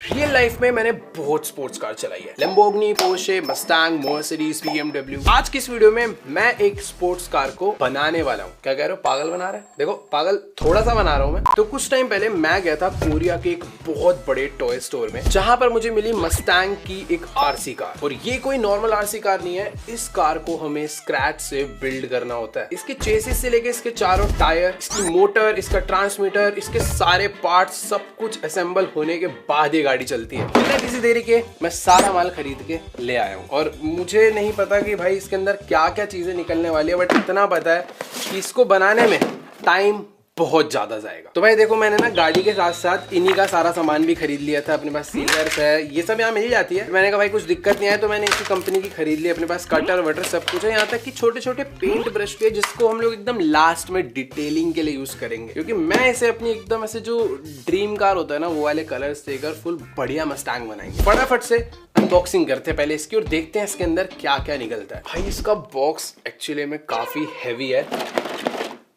Real life में मैंने बहुत स्पोर्ट्स कार चलाई है, Lamborghini, Porsche, Mustang, Mercedes, BMW. आज की इस वीडियो में मैं एक स्पोर्ट्स कार को बनाने वाला हूँ। क्या कह रहे हो, पागल बना रहे हैं? देखो पागल थोड़ा सा बना रहा हूँ मैं। तो कुछ टाइम पहले मैं गया था कोरिया के एक बहुत बड़े टॉय स्टोर में, जहां पर मुझे मिली मस्टैंग की एक आरसी कार। और ये कोई नॉर्मल आरसी कार नहीं है, इस कार को हमें स्क्रैच से बिल्ड करना होता है। इसके चेसिस से लेके इसके चारों टायर, इसकी मोटर, इसका ट्रांसमीटर, इसके सारे पार्ट्स, सब कुछ असेंबल होने के बाद ये गाड़ी चलती है। बिना किसी देरी के मैं सारा माल खरीद के ले आया हूँ। और मुझे नहीं पता कि भाई इसके अंदर क्या क्या चीजें निकलने वाली है, बट इतना पता है कि इसको बनाने में टाइम बहुत ज्यादा जाएगा। तो भाई देखो, मैंने ना गाड़ी के साथ साथ इन्हीं का सारा सामान भी खरीद लिया था। अपने पास सीलर्स है, ये सब यहाँ मिल जाती है। मैंने कहा भाई कुछ दिक्कत नहीं है, तो मैंने इसी कंपनी की खरीद ली। अपने पास कटर वटर सब कुछ है, यहाँ तक कि छोटे छोटे पेंट ब्रश भी है, जिसको हम लोग एकदम लास्ट में डिटेलिंग के लिए यूज करेंगे। क्योंकि मैं इसे अपनी एकदम ऐसे जो ड्रीम कार होता है ना, वो वाले कलर्स देकर फुल बढ़िया मस्टैंग बनाएंगे। फटाफट से अनबॉक्सिंग करते हैं पहले इसकी और देखते हैं इसके अंदर क्या क्या निकलता है। भाई इसका बॉक्स एक्चुअली में काफी हैवी है।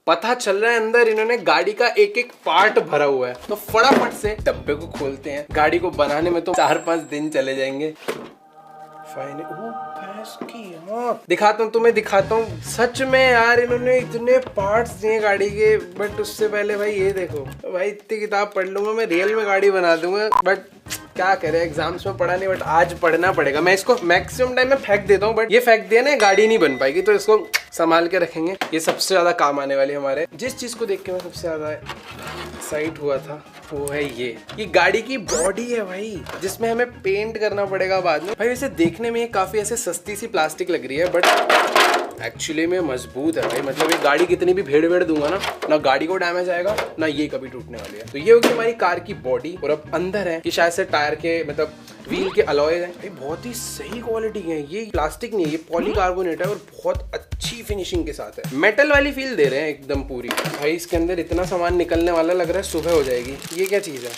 पता चल रहा है अंदर इन्होंने गाड़ी का एक एक पार्ट भरा हुआ है। तो फटाफट से डब्बे को खोलते हैं। गाड़ी को बनाने में तो 4-5 दिन चले जाएंगे। दिखाता हूँ तुम्हें, दिखाता हूँ। सच में यार इन्होंने इतने पार्ट्स दिए गाड़ी के। बट उससे पहले भाई ये देखो, भाई इतनी किताब पढ़ लूंगा मैं, रियल में गाड़ी बना दूंगा। बट क्या करे, एग्जाम्स में पढ़ा नहीं, बट आज पढ़ना पड़ेगा। मैं इसको मैक्सिमम टाइम में फेंक देता हूँ, बट ये फेंक दिया ना, गाड़ी नहीं बन पाएगी। तो इसको संभाल के रखेंगे। ये सबसे ज्यादा काम आने वाली हमारे। जिस चीज को देख के मैं सबसे ज्यादा एक्साइट हुआ था वो है ये गाड़ी की बॉडी है भाई, जिसमें हमें पेंट करना पड़ेगा बाद में। भाई वैसे देखने में काफी ऐसे सस्ती सी प्लास्टिक लग रही है, बट एक्चुअली में मजबूत है भाई। मतलब ये गाड़ी कितनी भी भेड़ दूंगा ना गाड़ी को डैमेज आएगा, ना ये कभी टूटने वाली है। तो ये होगी हमारी कार की बॉडी। और अब अंदर है कि शायद से टायर के, मतलब व्हील के अलॉयज हैं। भाई बहुत ही सही क्वालिटी के हैं। ये प्लास्टिक नहीं है, ये पॉलीकार्बोनेट है और बहुत अच्छी फिनिशिंग के साथ है। मेटल वाली फील दे रहे हैं एकदम पूरी। भाई इसके अंदर इतना सामान निकलने वाला, लग रहा है सुबह हो जाएगी। ये क्या चीज है?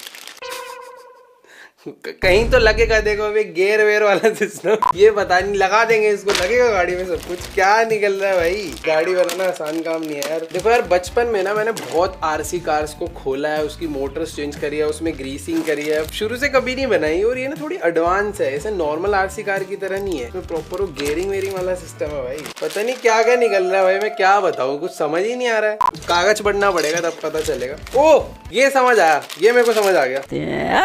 कहीं तो लगेगा, देखो अभी गेयर वेयर वाला सिस्टम, ये पता नहीं, लगा देंगे इसको, लगेगा गाड़ी में सब कुछ। क्या निकल रहा है भाई, गाड़ी बनाना आसान काम नहीं है यार। देखो यार, बचपन में ना मैंने बहुत आरसी कार्स को खोला है, उसकी मोटर्स चेंज करी है, उसमें ग्रीसिंग करी है, शुरू से कभी नहीं बनाई। और ये ना थोड़ी एडवांस है, ऐसे नॉर्मल आरसी कार की तरह नहीं है। इसमें प्रॉपर गेयरिंग वेयरिंग वाला सिस्टम है भाई। पता नहीं क्या क्या निकल रहा है भाई, मैं क्या बताऊँ, कुछ समझ ही नहीं आ रहा है। कागज पढ़ना पड़ेगा तब पता चलेगा। ओह ये समझ आया, ये मेरे को समझ आ गया,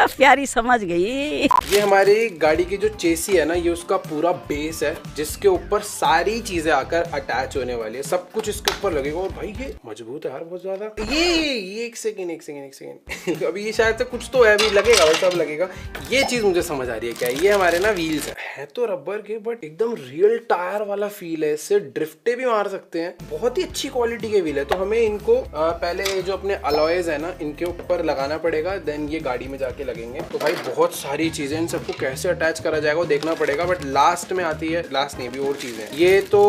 प्यारी समझ गई। ये हमारी गाड़ी की जो चेसी है ना, ये उसका पूरा बेस है, जिसके ऊपर सारी चीजें आकर अटैच होने वाली है। सब कुछ इसके ऊपर लगेगा। और भाई ये मजबूत है यार बहुत ज्यादा। ये एक सेकेंड अभी ये शायद से कुछ तो है, अभी लगेगा भाई, सब लगेगा। ये चीज मुझे समझ आ रही है क्या, ये हमारे ना व्हील्स है तो रबर के, बट एकदम रियल टायर वाला फील है। इससे ड्रिफ्टे भी मार सकते हैं। बहुत ही अच्छी क्वालिटी के व्हील है। तो हमें इनको पहले जो अपने अलॉयज है ना, इनके ऊपर लगाना पड़ेगा, देन ये गाड़ी में जाके लगेंगे। तो भाई बहुत सारी चीजें, इन सबको कैसे अटैच करा जाएगा वो देखना पड़ेगा। बट लास्ट में आती है, लास्ट नहीं, भी और चीजें। ये तो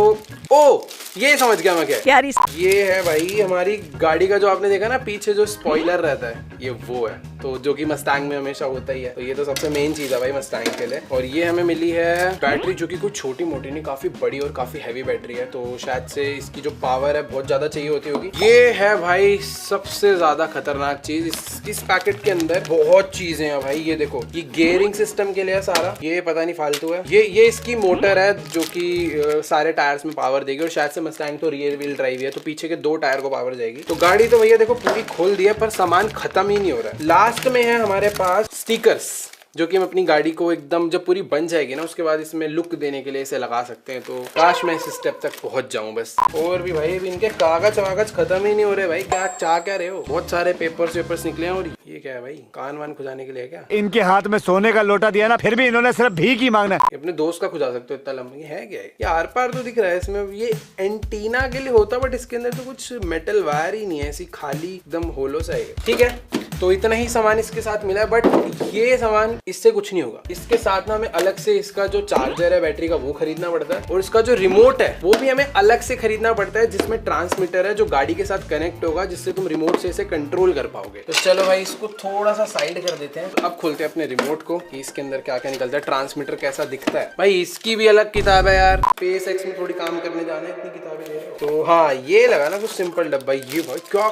ये समझ गया मैं क्या। ये है भाई हमारी गाड़ी का, जो आपने देखा ना पीछे जो स्पॉइलर रहता है, ये वो है। तो जो कि मस्टैंग में हमेशा होता ही है। तो ये तो सबसे मेन चीज है भाई मस्टैंग के लिए। और ये हमें मिली है बैटरी, जो कि कुछ छोटी मोटी नहीं, काफी बड़ी और काफी हैवी बैटरी है। तो शायद से इसकी जो पावर है बहुत ज्यादा चाहिए होती होगी। ये है भाई सबसे ज्यादा खतरनाक चीज। इस पैकेट के अंदर बहुत चीजें हैं भाई। ये देखो, ये गियरिंग सिस्टम के लिए सारा, ये पता नहीं फालतू है। ये इसकी मोटर है, जो कि सारे टायर्स में पावर देगी। और शायद से मस्टैंग तो रियर व्हील ड्राइव है, तो पीछे के 2 टायर को पावर जाएगी। तो गाड़ी तो भैया देखो पूरी खोल दी है, पर सामान खत्म ही नहीं हो रहा है। लास्ट में है हमारे पास स्टिकर्स, जो कि हम अपनी गाड़ी को एकदम जब पूरी बन जाएगी ना, उसके बाद इसमें लुक देने के लिए इसे लगा सकते हैं। तो काश मैं इस स्टेप तक पहुंच जाऊं बस। और भी भाई अभी इनके कागज वागज खत्म ही नहीं हो रहे भाई। क्या चाह क्या रहे हो, बहुत सारे पेपर्स निकले हैं। और ये क्या है भाई, कान वान खुजाने के लिए क्या? इनके हाथ में सोने का लोटा दिया ना, फिर भी इन्होंने सिर्फ भीख ही मांगना है। अपने दोस्त का खुजा सकते हो इतना लंबा। ये है क्या है? ये आर पार तो दिख रहा है इसमें। ये एंटीना के लिए होता, बट इसके अंदर तो कुछ मेटल वायर ही नहीं है, ऐसी खाली एकदम होलो सा है। ठीक है, तो इतना ही सामान इसके साथ मिला है। बट ये सामान, इससे कुछ नहीं होगा। इसके साथ ना हमें अलग से इसका जो चार्जर है बैटरी का, वो खरीदना पड़ता है। और इसका जो रिमोट है वो भी हमें अलग से खरीदना पड़ता है, जिसमें ट्रांसमीटर है जो गाड़ी के साथ कनेक्ट होगा, जिससे तुम रिमोट से इसे कंट्रोल कर पाओगे। तो चलो भाई इसको थोड़ा सा साइड कर देते हैं। अब खोलते हैं अपने रिमोट को कि इसके अंदर क्या क्या निकलता है, ट्रांसमीटर कैसा दिखता है। भाई इसकी भी अलग किताब है यार, स्पेस एक्स में थोड़ी काम करने जाना है, इतनी किताबें ले रहे हो। तो हाँ, ये लगा ना कुछ सिंपल डब्बा। ये भाई क्या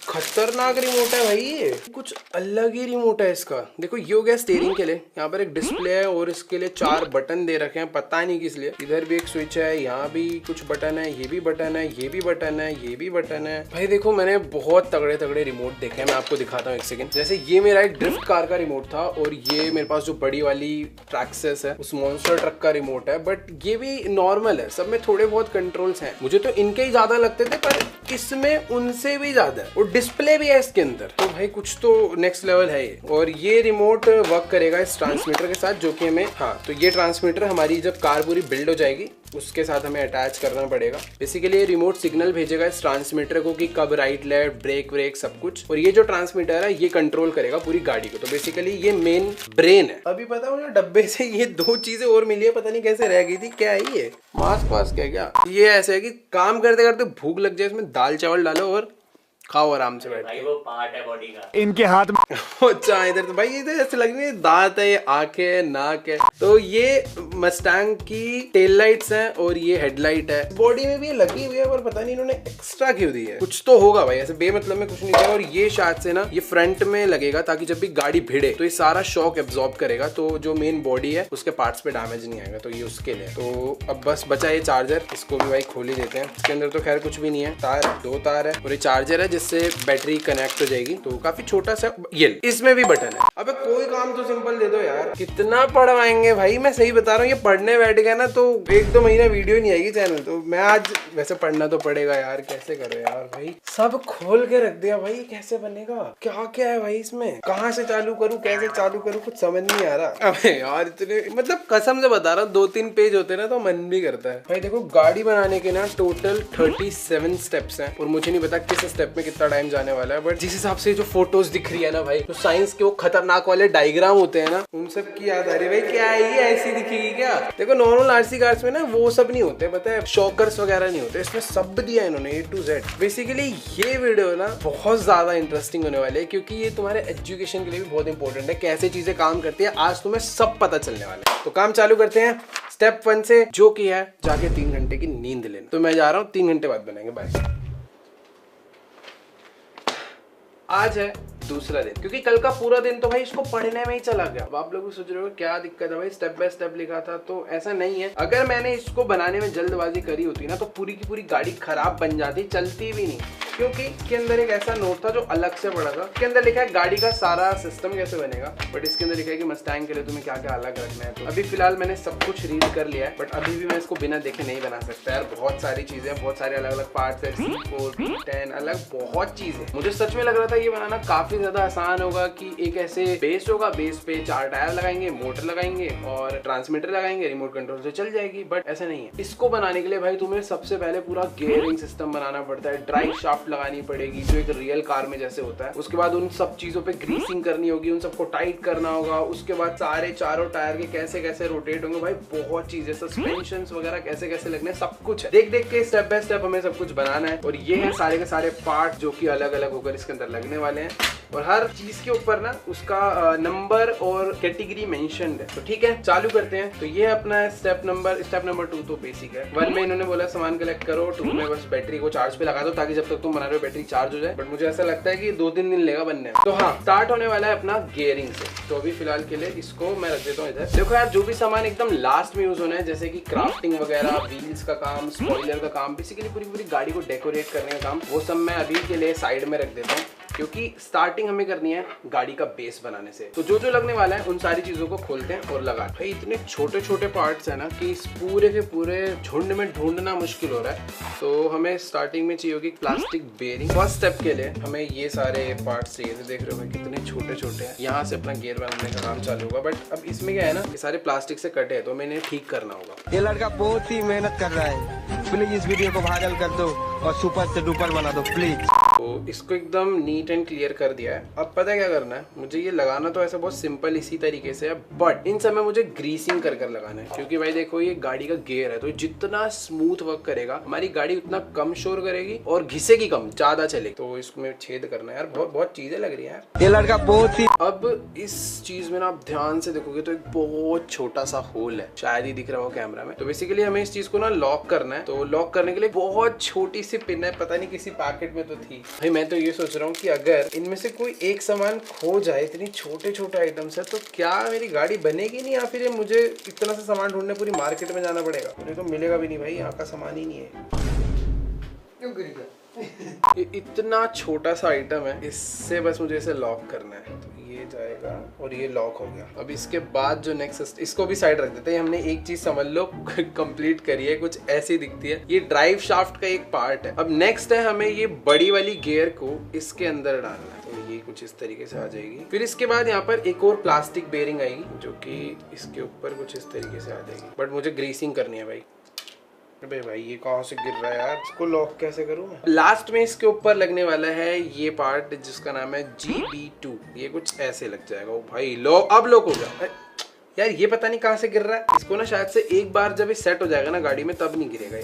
खतरनाक रिमोट है भाई, ये कुछ अलग ही रिमोट है इसका। देखो ये हो गया स्टीयरिंग के लिए, यहाँ पर एक डिस्प्ले है और इसके लिए 4 बटन दे रखे हैं, पता नहीं किस लिए। इधर भी एक स्विच है, यहाँ भी कुछ बटन है, ये भी बटन है, ये भी बटन है, ये भी बटन है। भाई देखो मैंने बहुत तगड़े तगड़े रिमोट देखे हैं, मैं आपको दिखाता हूँ एक सेकंड। जैसे ये मेरा एक ड्रिफ्ट कार का रिमोट था और ये मेरे पास जो बड़ी वाली ट्रैक्सेस है उस मॉन्स्टर ट्रक का रिमोट है, बट ये भी नॉर्मल है, सब में थोड़े बहुत कंट्रोल्स हैं। मुझे तो इनके ही ज्यादा लगते थे पर इसमें उनसे भी ज्यादा है और डिस्प्ले भी है इसके अंदर, तो भाई कुछ तो नेक्स्ट लेवल है ये। और ये रिमोट वर्क करेगा इस ट्रांसमीटर के साथ, जो कि हमें तो ये ट्रांसमीटर हमारी जब कार पूरी बिल्ड हो जाएगी उसके साथ हमें अटैच करना पड़ेगा। बेसिकली ये रिमोट सिग्नल भेजेगा इस ट्रांसमीटर को कि कब राइट लेफ्ट ब्रेक व्रेक सब कुछ, और ये जो ट्रांसमीटर है ये कंट्रोल करेगा पूरी गाड़ी को। तो बेसिकली ये मेन ब्रेन है। अभी पता मुझे डब्बे से ये 2 चीजें और मिली है, पता नहीं कैसे रह गई थी। क्या है ये, मास्क वास्क है क्या? ये ऐसे है कि काम करते करते भूख लग जाए, इसमें दाल चावल डालो और खाओ आराम से बैठ के। वो पार्ट है बॉडी का। इनके हाथ में अच्छा इधर तो भाई ये तो ऐसे लग रही है दांत है, आंखें है, नाक है। तो ये मस्टैंग की टेल लाइट्स हैं और ये हेडलाइट है। बॉडी में भी ये लगी हुई है पर पता नहीं इन्होंने एक्स्ट्रा क्यों दी है, कुछ तो होगा भाई, ऐसे बेमतलब में कुछ नहीं दिया। और ये शायद से ना ये फ्रंट में लगेगा ताकि जब भी गाड़ी भिड़े तो ये सारा शॉक एब्जॉर्ब करेगा, तो जो मेन बॉडी है उसके पार्ट्स पे डैमेज नहीं आएगा, तो ये उसके लिए। तो अब बस बचा ये चार्जर, इसको भी भाई खोल ही देते हैं। इसके अंदर तो खैर कुछ भी नहीं है, तार 2 तार है और ये चार्जर है जिससे बैटरी कनेक्ट हो जाएगी। तो काफी छोटा सा ये, इसमें भी बटन है। अबे कोई काम तो सिंपल दे दो यार, कितना पढ़वाएंगे भाई। मैं सही बता रहा हूँ, ये पढ़ने बैठ गया ना तो 1-2 महीना वीडियो नहीं आएगी चैनल। तो मैं आज वैसे पढ़ना तो पड़ेगा यार, कैसे करो यार भाई, सब खोल के रख दिया भाई, कैसे बनेगा, क्या क्या है भाई इसमें, कहाँ से चालू करूँ, कैसे चालू करूँ, कुछ समझ नहीं आ रहा। अबे यार इतने, मतलब कसम से बता रहा हूँ 2-3 पेज होते ना तो मन भी करता है भाई। देखो गाड़ी बनाने के ना टोटल 37 स्टेप्स हैं और मुझे नहीं पता किस स्टेप में कितना टाइम जाने वाला है, बट जिस हिसाब से जो फोटोज दिख रही है ना भाई, तो साइंस के वो खतरनाक वाले डायग्राम होते हैं ना, उन सब की याद आ रही है भाई। क्या है ये ऐसी दिखेगी क्या? देखो नॉर्मल आरसी कार्स में ना वो सब नहीं होते, पता है, शॉकर्स वगैरह नहीं होते, इसमें सब दिया इन्होंने A to Z। बेसिकली ये वीडियो ना बहुत ज्यादा इंटरेस्टिंग होने वाले है क्योंकि ये तुम्हारे एजुकेशन के लिए भी बहुत इंपॉर्टेंट है, कैसे चीजें काम करती है आज तुम्हें सब पता चलने वाला है। तो काम चालू करते हैं स्टेप 1 से, जो कि है जाके 3 घंटे की नींद लेना। तो मैं जा रहा हूँ, 3 घंटे बाद बनाएंगे, बाय। आज है दूसरा दिन, क्योंकि कल का पूरा दिन तो भाई इसको पढ़ने में ही चला गया। अब आप लोग सोच रहे हो क्या दिक्कत है भाई, स्टेप बाय स्टेप लिखा था, तो ऐसा नहीं है। अगर मैंने इसको बनाने में जल्दबाजी करी होती ना तो पूरी की पूरी गाड़ी खराब बन जाती, चलती भी नहीं। क्योंकि इसके अंदर एक ऐसा नोट था जो अलग से पड़ा था, इसके अंदर लिखा है गाड़ी का सारा सिस्टम कैसे बनेगा, बट इसके अंदर लिखा है कि मस्टैंग के लिए तुम्हें क्या क्या अलग रखना है। तो अभी फिलहाल मैंने सब कुछ रीड कर लिया है, बट अभी भी मैं इसको बिना देखे नहीं बना सकता यार। बहुत सारी चीजें, बहुत सारे अलग अलग पार्ट्स है, C4, B10 अलग बहुत चीजें। मुझे सच में लग रहा था ये बनाना काफी ज्यादा आसान होगा कि एक ऐसे बेस होगा, बेस पे 4 टायर लगाएंगे, मोटर लगाएंगे और ट्रांसमीटर लगाएंगे, रिमोट कंट्रोल से चल जाएगी, बट ऐसा नहीं है। इसको बनाने के लिए भाई तुम्हें सबसे पहले पूरा गियरिंग सिस्टम बनाना पड़ता है, ड्राइव शाफ्ट लगानी पड़ेगी जो एक रियल कार में जैसे होता है। उसके बाद उन सब चीजों पे ग्रीसिंग करनी होगी, उन सबको टाइट करना होगा। उसके बाद सारे चारों टायर के कैसे कैसे रोटेट होंगे, भाई बहुत चीजें, सस्पेंशन वगैरह कैसे कैसे लगने, सब कुछ है। देख देख के स्टेप बाय स्टेप हमें सब कुछ बनाना है। और ये है सारे के सारे पार्ट जो कि अलग अलग होकर इसके अंदर लगने वाले हैं, और हर चीज के ऊपर ना उसका नंबर और कैटेगरी मेंशन्ड है। तो ठीक है चालू करते हैं। तो ये अपना स्टेप नंबर 2 तो बेसिक है। 1 में इन्होंने बोला सामान कलेक्ट करो, 2 में बस बैटरी को चार्ज पे लगा दो ताकि जब तक तुम बना रहे हो बैटरी चार्ज हो जाए, बट मुझे ऐसा लगता है कि 2-3 दिन लेगा बनने में। तो हाँ, स्टार्ट होने वाला है अपना गियरिंग से। तो अभी फिलहाल के लिए इसको मैं रख देता हूँ इधर। देखो यार, जो भी सामान एकदम लास्ट में यूज होना है, जैसे कि क्राफ्टिंग वगैरह, व्हील्स का काम, स्पॉइलर का काम, बेसिकली पूरी गाड़ी को डेकोरेट करने का काम, वो सब मैं अभी के लिए साइड में रख देता हूँ, क्योंकि स्टार्टिंग हमें करनी है गाड़ी का बेस बनाने से। तो जो जो लगने वाला है उन सारी चीजों को खोलते हैं और लगा। भाई इतने छोटे छोटे पार्ट्स है ना कि इस पूरे के पूरे झुंड में ढूंढना मुश्किल हो रहा है। तो हमें स्टार्टिंग में चाहिए होगी प्लास्टिक बेयरिंग। फर्स्ट स्टेप के लिए हमें ये सारे पार्ट्स चाहिए। तो देख रहे हो भाई कितने छोटे छोटे हैं। यहाँ से अपना गियर बनाने का काम चालू होगा, बट अब इसमें क्या है ना, ये सारे प्लास्टिक से कटे हैं, तो हमें इन्हें ठीक करना होगा। ये लड़का बहुत ही मेहनत कर रहा है, प्लीज इस वीडियो को वायरल कर दो और सुपर से डुपर बना दो प्लीज। तो इसको एकदम नीट एंड क्लियर कर दिया है। अब पता है क्या करना है, मुझे ये लगाना तो ऐसा बहुत सिंपल इसी तरीके से है, बट इन समय मुझे ग्रीसिंग कर कर लगाना है। क्योंकि भाई देखो ये गाड़ी का गियर है, तो जितना स्मूथ वर्क करेगा हमारी गाड़ी उतना कम शोर करेगी और घिसेगी कम, ज्यादा चलेगी। तो इसमें छेद करना है यार, बहुत चीजें लग रही है यार। ये लड़का बहुत ही। अब इस चीज में ना आप ध्यान से देखोगे तो एक बहुत छोटा सा होल है, शायद ही दिख रहा हो कैमरा में। तो बेसिकली हमें इस चीज को ना लॉक करना है। तो लॉक करने के लिए बहुत छोटी सी पिन है, पता नहीं किसी पैकेट में तो थी। भाई मैं तो ये सोच रहा हूँ कि अगर इनमें से कोई एक सामान खो जाए, इतनी छोटे छोटे आइटम्स है, तो क्या मेरी गाड़ी बनेगी नहीं, या फिर मुझे इतना सा सामान ढूंढने पूरी मार्केट में जाना पड़ेगा? मुझे तो मिलेगा भी नहीं भाई, यहाँ का सामान ही नहीं है। क्यों गिर गया? ये इतना छोटा सा आइटम है, इससे बस मुझे इसे लॉक करना है। तो ये जाएगा और ये लॉक हो गया। अब इसके बाद जो नेक्स्ट, इसको भी साइड रख देते हैं। हमने एक चीज समझ लो कंप्लीट करी है, कुछ ऐसी दिखती है। ये ड्राइव शाफ्ट का एक पार्ट है। अब नेक्स्ट है हमें ये बड़ी वाली गियर को इसके अंदर डालना है। तो ये कुछ इस तरीके से आ जाएगी। फिर इसके बाद यहाँ पर एक और प्लास्टिक बेरिंग आएगी, जो कि इसके ऊपर कुछ इस तरीके से आ जाएगी। बट मुझे ग्रीसिंग करनी है भाई। अबे भाई ये कहाँ से गिर रहा है यार, इसको लॉक कैसे करूँ मैं? लास्ट में इसके ऊपर लगने वाला है ये पार्ट, जिसका नाम है GB2। ये कुछ ऐसे लग जाएगा। ओ भाई लो, अब लॉक हो गया। यार ये पता नहीं कहाँ से गिर रहा है। इसको ना शायद से एक बार जब ये सेट हो जाएगा ना गाड़ी में, तब नहीं गिरेगा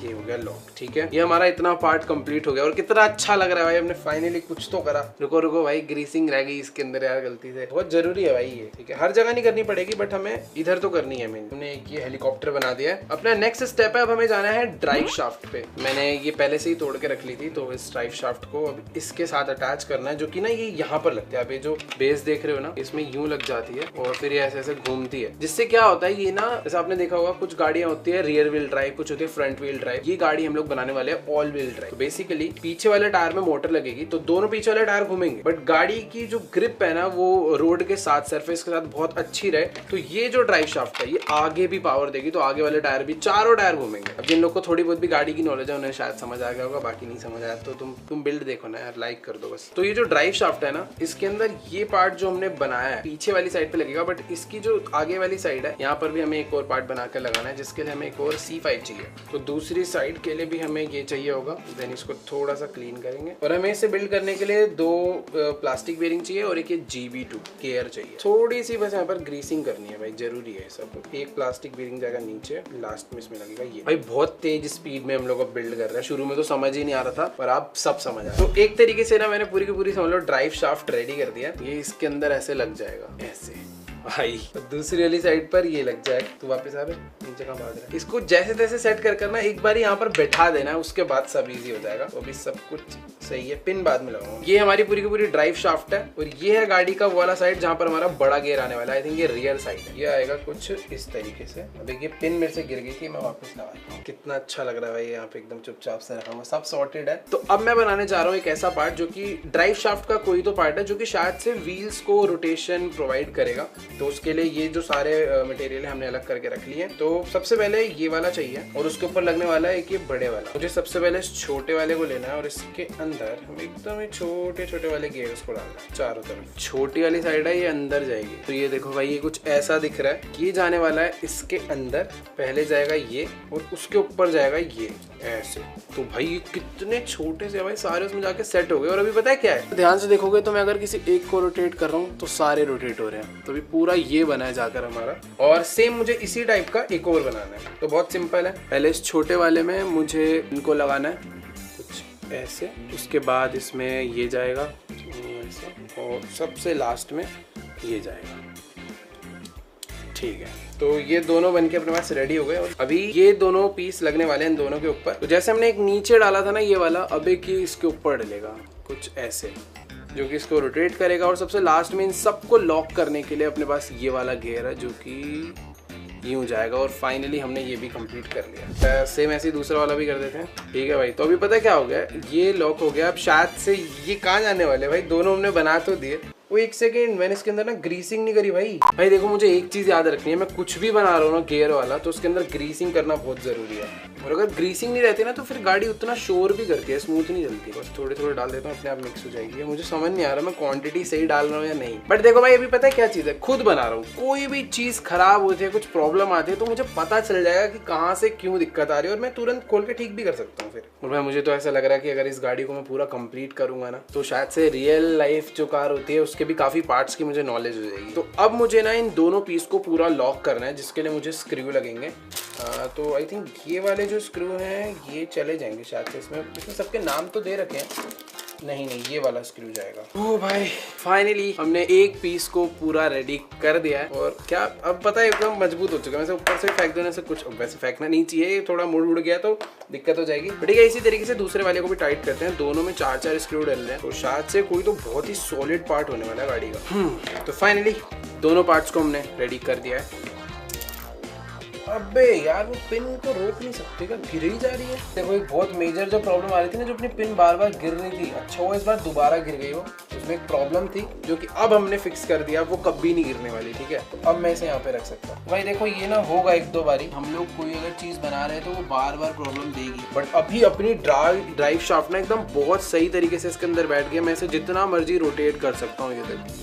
ये हो गया लॉक। ठीक है, ये हमारा इतना पार्ट कंप्लीट हो गया और कितना अच्छा लग रहा है भाई, हमने फाइनली कुछ तो करा। रुको रुको भाई, ग्रीसिंग रह गई इसके अंदर यार गलती से, बहुत जरूरी है भाई ये। ठीक है, हर जगह नहीं करनी पड़ेगी, बट हमें इधर तो करनी है। हमने एक ये हेलीकॉप्टर बना दिया है। अपना नेक्स्ट स्टेप है, अब हमें जाना है ड्राइव शाफ्ट पे। मैंने ये पहले से ही तोड़ के रख ली थी, तो इस ड्राइव शाफ्ट को अब इसके साथ अटैच करना है, जो कि ना ये यहाँ पर लगता है। अब ये जो बेस देख रहे हो ना, इसमें यूं लग जाती है और फिर ये ऐसे ऐसे घूमती है, जिससे क्या होता है, ये ना जैसे आपने देखा होगा कुछ गाड़ियां होती है रियर व्हील ड्राइव, कुछ होती है फ्रंट व्हील ड्राइव। ये गाड़ी हम लोग बनाने वाले हैं ऑल व्हील ड्राइव। तो बेसिकली पीछे वाले टायर में मोटर लगेगी, तो दोनों पीछे वाले टायर घूमेंगे, बट गाड़ी की जो ग्रिप है ना वो रोड के साथ, सरफेस के साथ बहुत अच्छी रहे। तो ये जो ड्राइव शाफ्ट है ये आगे भी पावर देगी, तो आगे वाले टायर भी, चारों टायर घूमेंगे। अब जिन लोग को थोड़ी बहुत भी गाड़ी की नॉलेज है उन्हें शायद समझ आ गया होगा, बाकी नहीं समझ आया तो तुम बिल्ड देखो ना यार, लाइक कर दो बस। तो ये जो ड्राइव शाफ्ट है ना, इसके अंदर ये पार्ट जो हमने बनाया है पीछे वाली साइड पे लगेगा, बट इसकी जो आगे वाली साइड है यहाँ पर भी हमें एक और पार्ट बनाकर लगाना है, जिसके लिए हमें एक और C5 चाहिए। तो दूसरी साइड के लिए भी हमें ये चाहिए होगा। देन इसको थोड़ा सा क्लीन करेंगे और हमें इसे बिल्ड करने के लिए दो प्लास्टिक बेरिंग चाहिए और एक ये GB2 केयर चाहिए। थोड़ी सी बस यहाँ पर ग्रीसिंग करनी है भाई, जरूरी है सब। एक प्लास्टिक बेरिंग जाएगा नीचे, लास्ट में इसमें लगेगा ये। भाई बहुत तेज स्पीड में हम लोग बिल्ड कर रहे हैं, शुरू में तो समझ ही नहीं आ रहा था, पर आप सब समझ आए। तो एक तरीके से ना मैंने पूरी की पूरी समझ लो ड्राइव शाफ्ट रेडी कर दिया। ये इसके अंदर ऐसे लग जाएगा, ऐसे भाई। तो दूसरी वाली साइड पर ये लग जाए। तो वापस आ नीचे कहाँ भाग रहा है? इसको जैसे तैसे सेट कर करना, एक बार यहाँ पर बैठा देना, उसके बाद सब इजी हो जाएगा। तो अभी सब कुछ सही है, पिन बाद में लगाऊंगा। ये हमारी पूरी की पूरी ड्राइव शाफ्ट है और ये है गाड़ी का वाला साइड जहाँ पर हमारा बड़ा गियर आने वाला है। आई थिंक ये रियर साइड है, ये आएगा कुछ इस तरीके से। अब ये पिन मेरे से गिर गई थी, मैं वापस लगाता हूँ। कितना अच्छा लग रहा है भाई, यहाँ पे एकदम चुपचाप से रखा हुआ, सब सॉर्टेड है। तो अब मैं बनाने जा रहा हूँ एक ऐसा पार्ट जो कि ड्राइव शाफ्ट का कोई तो पार्ट है, जो कि शायद से व्हील्स को रोटेशन प्रोवाइड करेगा। तो उसके लिए ये जो सारे मटेरियल हमने अलग करके रख लिए। तो सबसे पहले ये वाला चाहिए और उसके ऊपर लगने वाला है एक ये बड़े वाला। मुझे सबसे पहले इस छोटे वाले को लेना है और इसके अंदर हम एकदम छोटे छोटे वाले गियर्स को डालना है चारों तरफ। छोटी वाली साइड है, ये अंदर जाएगी। तो ये देखो भाई, ये कुछ ऐसा दिख रहा है, ये जाने वाला है इसके अंदर। पहले जाएगा ये और उसके ऊपर जाएगा ये ऐसे। तो भाई ये कितने छोटे से भाई, सारे उसमें जाके सेट हो गए। और अभी पता है क्या है, ध्यान से देखोगे तो मैं अगर किसी एक को रोटेट कर रहा हूँ तो सारे रोटेट हो रहे हैं। तो अभी पूरा ये बना है जाकर हमारा, और सेम मुझे इसी टाइप का एक और बनाना है। तो बहुत सिंपल है, पहले इस छोटे वाले में मुझे इनको लगाना है कुछ ऐसे, उसके बाद इसमें ये जाएगा ऐसे, और सबसे लास्ट में ये जाएगा। ठीक है, तो ये दोनों बनके अपने पास रेडी हो गए और अभी ये दोनों पीस लगने वाले हैं इन दोनों के ऊपर। तो जैसे हमने एक नीचे डाला था ना ये वाला, अब एक ही इसके ऊपर डलेगा कुछ ऐसे, जो कि इसको रोटेट करेगा। और सबसे लास्ट में इन सबको लॉक करने के लिए अपने पास ये वाला गियर है, जो कि यूं जाएगा। और फाइनली हमने ये भी कंप्लीट कर लिया। सेम ऐसे ही दूसरा वाला भी कर देते हैं। ठीक है भाई, तो अभी पता है क्या हो गया, ये लॉक हो गया। अब शायद से ये कहाँ जाने वाले भाई, दोनों हमने बना तो दिए। वो एक सेकेंड, मैंने इसके अंदर ना ग्रीसिंग नहीं करी भाई। भाई देखो, मुझे एक चीज याद रखनी है, मैं कुछ भी बना रहा हूँ ना गियर वाला, तो उसके अंदर ग्रीसिंग करना बहुत जरूरी है। और अगर ग्रीसिंग नहीं रहती ना तो फिर गाड़ी उतना शोर भी करती है, स्मूथ नहीं चलती। बस थोड़े थोड़े डाल देता हूँ, अपने आप मिक्स हो जाएगी। मुझे समझ नहीं आ रहा मैं क्वांटिटी सही डाल रहा हूँ या नहीं। बट देखो भाई, अभी पता है क्या चीज है, खुद बना रहा हूँ। कोई भी चीज खराब होती है, कुछ प्रॉब्लम आती है, तो मुझे पता चल जाएगा कि कहाँ से क्यों दिक्कत आ रही है, और मैं तुरंत खोल के ठीक भी कर सकता हूँ फिर। और भाई मुझे तो ऐसा लग रहा है कि अगर इस गाड़ी को मैं पूरा कंप्लीट करूंगा ना, तो शायद से रियल लाइफ जो कार होती है उसके भी काफी पार्ट्स की मुझे नॉलेज हो जाएगी। तो अब मुझे ना इन दोनों पीस को पूरा लॉक करना है, जिसके लिए मुझे स्क्रू लगेंगे। तो आई थिंक ये वाले जो स्क्रू हैं ये चले जाएंगे शायद से। इसमें सबके नाम तो दे रखे हैं, नहीं नहीं, ये वाला स्क्रू जाएगा। ओ भाई फाइनली हमने एक पीस को पूरा रेडी कर दिया है। और क्या अब पता है एकदम मजबूत हो चुका है। वैसे ऊपर से फेंक देने से कुछ, वैसे फेंकना नहीं चाहिए, थोड़ा मुड़ उड़ गया तो दिक्कत हो जाएगी। ठीक है, इसी तरीके से दूसरे वाले को भी टाइट करते हैं। दोनों में 4-4 स्क्रू डाल रहे हैं, तो शायद से कोई तो बहुत ही सॉलिड पार्ट होने वाला है गाड़ी का। तो फाइनली दोनों पार्ट्स को हमने रेडी कर दिया है। अबे यार वो पिन को रोक नहीं सकते क्या, गिर ही जा रही है। देखो एक बहुत मेजर जो प्रॉब्लम आ रही थी ना, जो अपनी पिन बार बार गिर रही थी, अच्छा वो इस बार दोबारा गिर गई। वो उसमें एक प्रॉब्लम थी जो कि अब हमने फिक्स कर दिया, वो कभी नहीं गिरने वाली। ठीक है, तो अब मैं इसे यहाँ पे रख सकता हूँ। भाई देखो ये ना होगा 1-2 बारी, हम लोग कोई अगर चीज बना रहे हैं तो वो बार बार प्रॉब्लम देगी। बट अभी अपनी ड्राइव शाफ्ट ना एकदम बहुत सही तरीके से इसके अंदर बैठ गया। मैं इसे जितना मर्जी रोटेट कर सकता हूँ।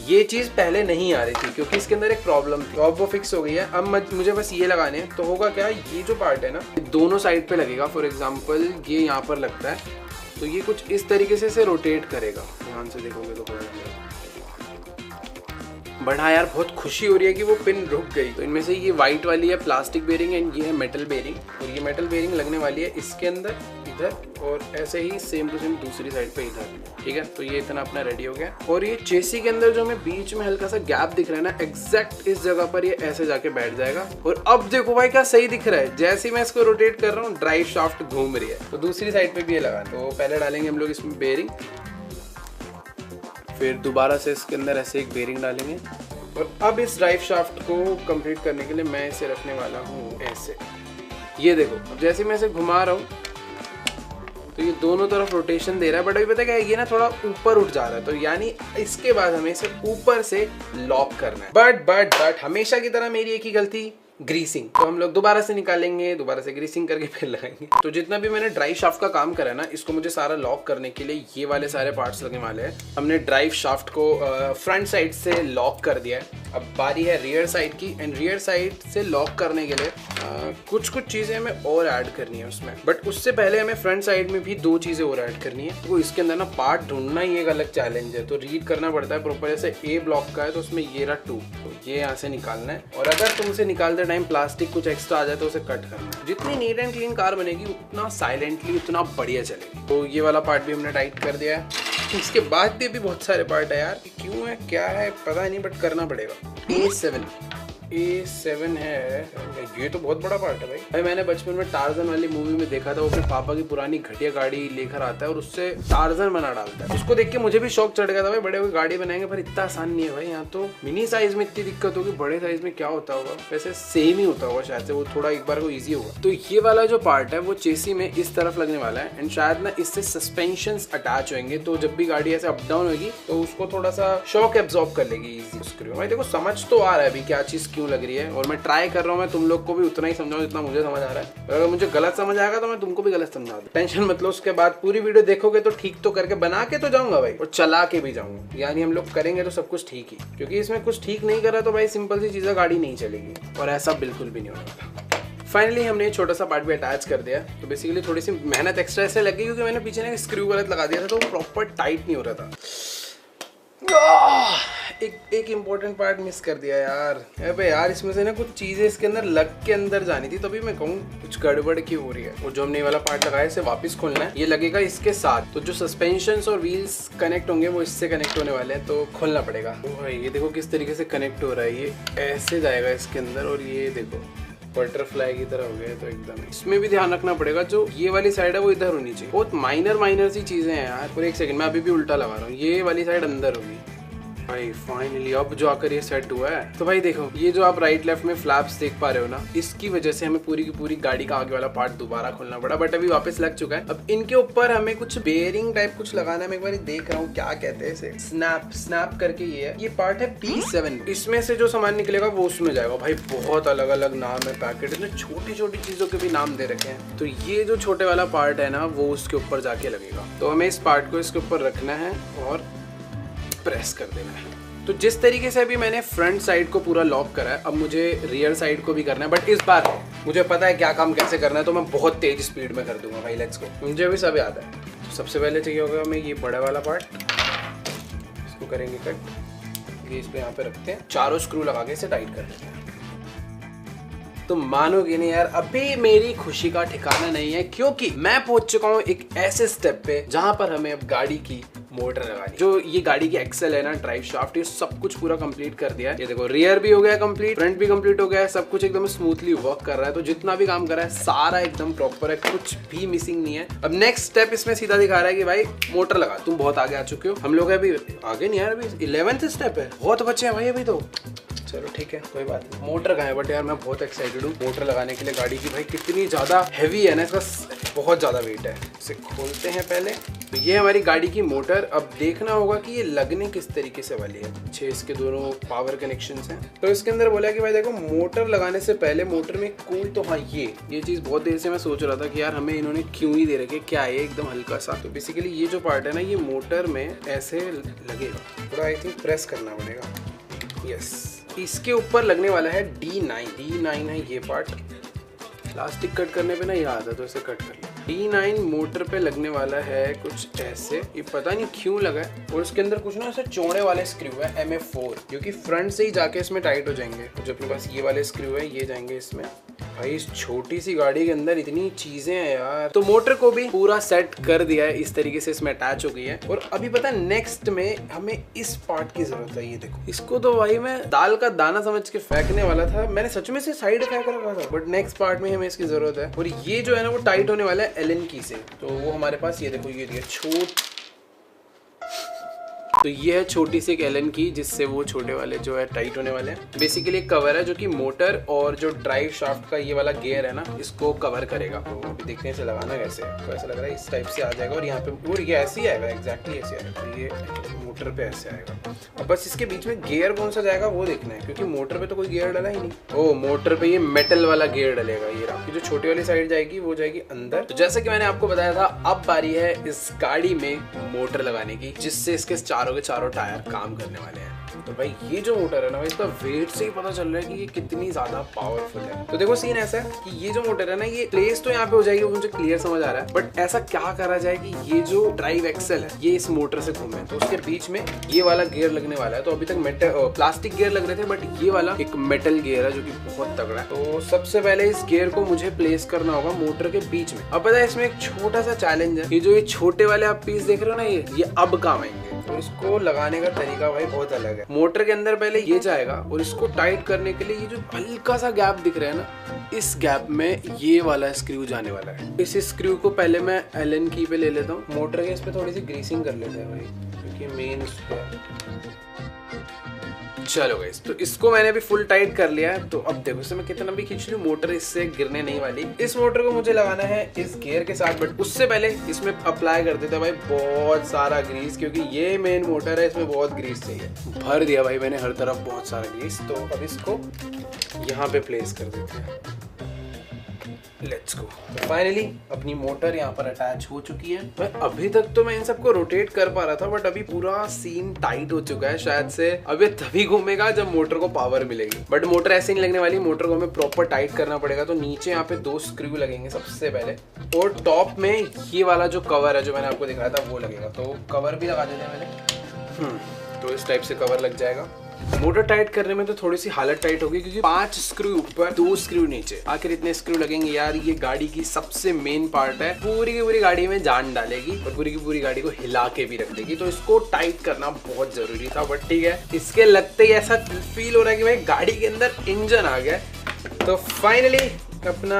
ये चीज पहले नहीं आ रही थी क्योंकि इसके अंदर एक प्रॉब्लम थी, तो अब वो फिक्स हो गई है। अब मुझे बस ये लगाने हैं। तो होगा क्या, ये जो पार्ट है ना दोनों साइड पे लगेगा। फॉर एग्जांपल ये यहाँ पर लगता है, तो ये कुछ इस तरीके से इसे रोटेट करेगा। ध्यान से देखोगे तो पता चलेगा। बट हाँ यार बहुत खुशी हो रही है कि वो पिन रुक गई। तो इनमें से ये वाइट वाली है प्लास्टिक बेरिंग एंड ये है मेटल बेरिंग। और ये मेटल बेरिंग लगने वाली है इसके अंदर, इधर, और ऐसे ही सेम टू सेम दूसरी साइड पे इधर। ठीक है, तो ये इतना अपना रेडी हो गया। और ये चेसी के अंदर जो हमें बीच में हल्का सा गैप दिख रहा है ना, एग्जैक्ट इस जगह पर ये ऐसे जाके बैठ जाएगा। और अब देखो भाई क्या सही दिख रहा है, जैसे ही मैं इसको रोटेट कर रहा हूँ ड्राइव शाफ्ट घूम रही है। तो दूसरी साइड पे भी ये लगा। तो पहले डालेंगे हम लोग इसमें बेरिंग, फिर दोबारा से इसके अंदर ऐसे एक बेरिंग डालेंगे। और अब इस ड्राइव शाफ्ट को कंप्लीट करने के लिए मैं इसे रखने वाला हूँ ऐसे। ये देखो अब जैसे मैं इसे घुमा रहा हूँ तो ये दोनों तरफ रोटेशन दे रहा है। बट अभी पता क्या है, ये ना थोड़ा ऊपर उठ जा रहा है, तो यानी इसके बाद हमें इसे ऊपर से लॉक करना है। बट हमेशा की तरह मेरी एक ही गलती, ग्रीसिंग। तो हम लोग दोबारा से निकालेंगे, दोबारा से ग्रीसिंग करके फिर लगाएंगे। तो जितना भी मैंने ड्राइव शाफ्ट का काम करा है ना, इसको मुझे सारा लॉक करने के लिए ये वाले सारे पार्ट्स लगने वाले हैं। हमने ड्राइव शाफ्ट को फ्रंट साइड से लॉक कर दिया है। अब बारी है रियर साइड की। एंड रियर साइड से लॉक करने के लिए कुछ चीजें हमें और ऐड करनी है उसमें। बट उससे पहले हमें फ्रंट साइड में भी 2 चीजें और ऐड करनी है। तो इसके अंदर ना पार्ट ढूंढना ही एक अलग चैलेंज है, तो रीड करना पड़ता है प्रॉपर। जैसे ए ब्लॉक का है तो उसमें ये रहा 2, तो ये यहाँ से निकालना है। और अगर तुमसे निकालते टाइम प्लास्टिक कुछ एक्स्ट्रा आ जाए तो उसे कट करना है। जितनी नीट एंड क्लीन कार बनेगी उतना साइलेंटली उतना बढ़िया चलेगी। तो ये वाला पार्ट भी हमने टाइट कर दिया है। इसके बाद भी अभी बहुत सारे पार्ट है यार, क्यों है क्या है पता नहीं, बट करना पड़ेगा। A7 है, ये तो बहुत बड़ा पार्ट है भाई। मैंने बचपन में टार्जन वाली मूवी में देखा था, वो अपने पापा की पुरानी घटिया गाड़ी लेकर आता है और उससे टार्जन बना डालता है। उसको देख के मुझे भी शौक चढ़ गया था भाई, बड़े हुए गाड़ी बनाएंगे, पर इतना आसान नहीं है भाई। यहाँ तो मिनी साइज में इतनी दिक्कत होगी, बड़े साइज में क्या होता होगा, वैसे सेम ही होता होगा शायद से, वो थोड़ा एक बार को ईजी होगा। तो ये वाला जो पार्ट है वो चेसी में इस तरफ लगने वाला है। एंड शायद ना इससे सस्पेंशन अटैच होंगे, तो जब भी गाड़ी ऐसे अप डाउन होगी तो उसको थोड़ा सा शॉक एब्जॉर्ब कर लेगी इजी स्क्रू। भाई देखो समझ तो आ रहा है अभी क्या चीज क्यों लग रही है, और मैं ट्राई कर रहा हूँ मैं तुम लोग को भी उतना ही समझाऊं जितना मुझे समझ आ रहा है। अगर मुझे गलत समझ आएगा तो मैं तुमको भी गलत समझा दूं। टेंशन मत लो, उसके बाद पूरी वीडियो देखोगे तो ठीक तो करके बना के तो जाऊंगा भाई, और चला के भी जाऊंगा। यानी हम लोग करेंगे तो सब कुछ ठीक ही, क्योंकि इसमें कुछ ठीक नहीं करा तो भाई सिंपल सी चीजें गाड़ी नहीं चलेगी, और ऐसा बिल्कुल भी नहीं होगा। फाइनली हमने एक छोटा सा पार्ट भी अटैच कर दिया। तो बेसिकली थोड़ी सी मेहनत एक्स्ट्रा ऐसे लगी क्योंकि मैंने पीछे ना स्क्रू गलत लगा दिया था, तो प्रॉपर टाइट नहीं हो रहा था। एक इम्पोर्टेंट पार्ट मिस कर दिया यार। अबे यार इसमें से ना कुछ चीजें इसके अंदर लग के अंदर जानी थी, तभी मैं कहूँ कुछ गड़बड़ की हो रही है। और जो हमने वाला पार्ट लगाया इसे वापस खोलना है, ये लगेगा इसके साथ। तो जो सस्पेंशन और व्हील्स कनेक्ट होंगे वो इससे कनेक्ट होने वाले हैं, तो खोलना पड़ेगा। तो भाई ये देखो किस तरीके से कनेक्ट हो रहा है, ये ऐसे जाएगा इसके अंदर, और ये देखो बटरफ्लाई की तरह हो गया है। तो एकदम इसमें भी ध्यान रखना पड़ेगा, जो ये वाली साइड है वो इधर होनी चाहिए। बहुत माइनर सी चीजें हैं यार। और एक सेकंड मैं अभी भी उल्टा लगा रहा हूँ, ये वाली साइड अंदर होगी भाई। फाइनली अब जो आकर ये सेट हुआ है। तो भाई देखो ये जो आप राइट लेफ्ट में फ्लैप्स देख पा रहे हो ना, इसकी वजह से हमें पूरी की पूरी गाड़ी का आगे वाला पार्ट दोबारा खोलना पड़ा, बट अभी वापस लग चुका है। अब इनके ऊपर हमें कुछ बेयरिंग टाइप कुछ लगाना है। मैं एक बार देख रहा हूँ क्या कहते हैं इसे, स्नैप करके ये पार्ट है P7। इसमें से जो सामान निकलेगा वो उसमें जाएगा। भाई बहुत अलग अलग नाम है पैकेट, इसमें छोटी छोटी चीजों के भी नाम दे रखे हैं। तो ये जो छोटे वाला पार्ट है ना वो उसके ऊपर जाके लगेगा। तो हमें इस पार्ट को इसके ऊपर रखना है और प्रेस कर देना है। तो जिस तरीके से अभी मैंने फ्रंट साइड को पूरा लॉक करा है, अब मुझे रियर साइड को भी करना है। बट इस बार मुझे पता है क्या काम कैसे करना है, तो मैं बहुत तेज स्पीड में कर दूंगा भाई। लेट्स गो, मुझे भी सब याद है। तो सबसे पहले चाहिए होगा हमें ये बड़ा वाला पार्ट, इसको करेंगे कट। ये इस पे यहाँ पे रखते हैं, चारों स्क्रू लगा के इसे टाइट कर देते हैं। तो मानोगे नहीं यार, अभी मेरी खुशी का ठिकाना नहीं है, क्योंकि मैं पहुंच चुका हूं एक ऐसे स्टेप पे जहां पर हमें अब गाड़ी की मोटर लगानी। जो ये गाड़ी की एक्सेल है ना, ड्राइव शाफ्ट, ये सब कुछ पूरा कंप्लीट कर दिया है। ये देखो रियर भी हो गया कंप्लीट, फ्रंट भी कंप्लीट हो गया है, सब कुछ एकदम स्मूथली वर्क कर रहा है। तो जितना भी काम कर रहा है सारा एकदम प्रॉपर है, कुछ भी मिसिंग नहीं है। अब नेक्स्ट स्टेप इसमें सीधा दिखा रहा है कि भाई मोटर लगा। तुम बहुत आगे आ चुके हो, हम लोग अभी आगे नहीं यार, अभी 11th स्टेप है, बहुत बच्चे हैं भाई अभी तो। चलो ठीक है, कोई बात नहीं। मोटर कहाँ है, बट यार मैं बहुत एक्साइटेड हूँ मोटर लगाने के लिए। गाड़ी की भाई कितनी ज़्यादा हैवी है ना, इसका बहुत ज़्यादा वेट है। इसे खोलते हैं पहले। तो ये हमारी गाड़ी की मोटर। अब देखना होगा कि ये लगने किस तरीके से वाली है। 6 इसके दोनों पावर कनेक्शंस हैं। तो इसके अंदर बोला कि भाई देखो, मोटर लगाने से पहले मोटर में कूल, तो हाँ ये चीज़ बहुत देर से मैं सोच रहा था कि यार हमें इन्होंने क्यों ही दे रखे, क्या है एकदम हल्का सा। तो बेसिकली ये जो पार्ट है ना, ये मोटर में ऐसे लगेगा, थोड़ा आई थिंक प्रेस करना पड़ेगा। यस, इसके ऊपर लगने वाला है D9 है ये पार्ट। प्लास्टिक कट करने पे ना ये आता, तो इसे कट कर लो। D9 मोटर पे लगने वाला है कुछ ऐसे, ये पता नहीं क्यों लगा है। और इसके अंदर कुछ ना ऐसे चौड़े वाले स्क्रू है MF4, जो कि फ्रंट से ही जाके इसमें टाइट हो जाएंगे। तो जो अपने पास ये वाले स्क्रू है, ये जाएंगे इसमें। भाई इस छोटी सी गाड़ी के अंदर इतनी चीजें हैं यार। तो मोटर को भी पूरा सेट कर दिया है, इस तरीके से इसमें अटैच हो गई है। और अभी पता है नेक्स्ट में हमें इस पार्ट की जरूरत है। ये देखो, इसको तो भाई मैं दाल का दाना समझ के फेंकने वाला था, मैंने सच में से साइड फेंक रखा था, बट नेक्स्ट पार्ट में हमें इसकी जरूरत है। और ये जो है ना, वो टाइट होने वाला है एलन की से। तो वो हमारे पास ये देखो, ये तो ये है छोटी सी एक एलन की, जिससे वो छोटे वाले जो है टाइट होने वाले हैं। बेसिकली एक कवर है जो कि मोटर और जो ड्राइव शाफ्ट का ये वाला गियर है ना, इसको कवर करेगा। तो अभी देखने से लगाना कैसे है, तो ऐसा लग रहा है इस टाइप से आ जाएगा। और यहाँ पे और ये ऐसे ही आएगा, एग्जैक्टली ऐसे आएगा। तो ये मोटर पे ऐसे आएगा। अब बस इसके बीच में गियर कौन सा जाएगा वो देखना है, क्योंकि मोटर पे तो कोई गियर डला ही नहीं। ओ, मोटर पे ये मेटल वाला गियर डलेगा। ये रहा, जो छोटी वाली साइड जाएगी वो जाएगी अंदर। तो जैसे कि मैंने आपको बताया था, अब बारी है इस गाड़ी में मोटर लगाने की, जिससे इसके चारों के चारों टायर काम करने वाले हैं। तो भाई ये जो मोटर है ना, इसका वेट से ही पता चल रहा है कि ये कितनी ज्यादा पावरफुल है। तो देखो सीन ऐसा है कि ये जो मोटर है ना, ये प्लेस तो यहाँ पे हो जाएगी, वो मुझे क्लियर समझ आ रहा है। बट ऐसा क्या करा जाए कि ये जो ड्राइव एक्सेल है ये इस मोटर से घूमे, तो उसके बीच में ये वाला गियर लगने वाला है। तो अभी तक मेटल प्लास्टिक गियर लग रहे थे, बट ये वाला एक मेटल गियर है जो कि बहुत तगड़ा है। तो सबसे पहले इस गियर को मुझे प्लेस करना होगा मोटर के बीच में। अब पता है इसमें एक छोटा सा चैलेंज है, ये जो ये छोटे वाले आप पीस देख रहे हो ना, ये अब काम आएंगे। तो इसको लगाने का तरीका भाई बहुत अलग है। मोटर के अंदर पहले ये जाएगा, और इसको टाइट करने के लिए ये जो हल्का सा गैप दिख रहा है ना, इस गैप में ये वाला स्क्रू जाने वाला है। इस स्क्रू को पहले मैं एलन की पे ले लेता हूँ। मोटर के इस पे थोड़ी सी ग्रीसिंग कर लेते हैं भाई, क्योंकि मेन इस पे। चलो गाइस, तो इसको मैंने भी फुल टाइट कर लिया है। तो अब देखो, इससे मैं कितना भी खींच लूं, मोटर इससे गिरने नहीं वाली। इस मोटर को मुझे लगाना है इस गियर के साथ, बट उससे पहले इसमें अप्लाई कर देते हैं भाई बहुत सारा ग्रीस, क्योंकि ये मेन मोटर है, इसमें बहुत ग्रीस चाहिए। भर दिया भाई मैंने हर तरफ बहुत सारा ग्रीस। तो अब इसको यहाँ पे प्लेस कर देते हैं। Let's go. तो फाइनली अपनी मोटर यहाँ पर अटैच हो चुकी है। मैं अभी तक तो मैं इन सबको रोटेट कर पा रहा था, बट अभी पूरा सीन टाइट हो चुका है। शायद से अब ये तभी घूमेगा जब मोटर को पावर मिलेगी, बट मोटर ऐसे नहीं लगने वाली। मोटर को हमें प्रॉपर टाइट करना पड़ेगा। तो नीचे यहाँ पे 2 स्क्रू लगेंगे सबसे पहले, और टॉप में ये वाला जो कवर है जो मैंने आपको दिखाया था वो लगेगा। तो कवर भी लगा देते हैं मैंने। तो इस टाइप से कवर लग जाएगा। मोटर टाइट करने में तो थोड़ी सी हालत टाइट होगी, क्योंकि 5 स्क्रू ऊपर 2 स्क्रू नीचे, आखिर इतने स्क्रू लगेंगे यार। ये गाड़ी की सबसे मेन पार्ट है, पूरी की पूरी गाड़ी में जान डालेगी और पूरी की पूरी गाड़ी को हिला के भी रख देगी। तो इसको टाइट करना बहुत जरूरी था, बट ठीक है। इसके लगते ही ऐसा फील हो रहा है कि भाई गाड़ी के अंदर इंजन आ गया। तो फाइनली अपना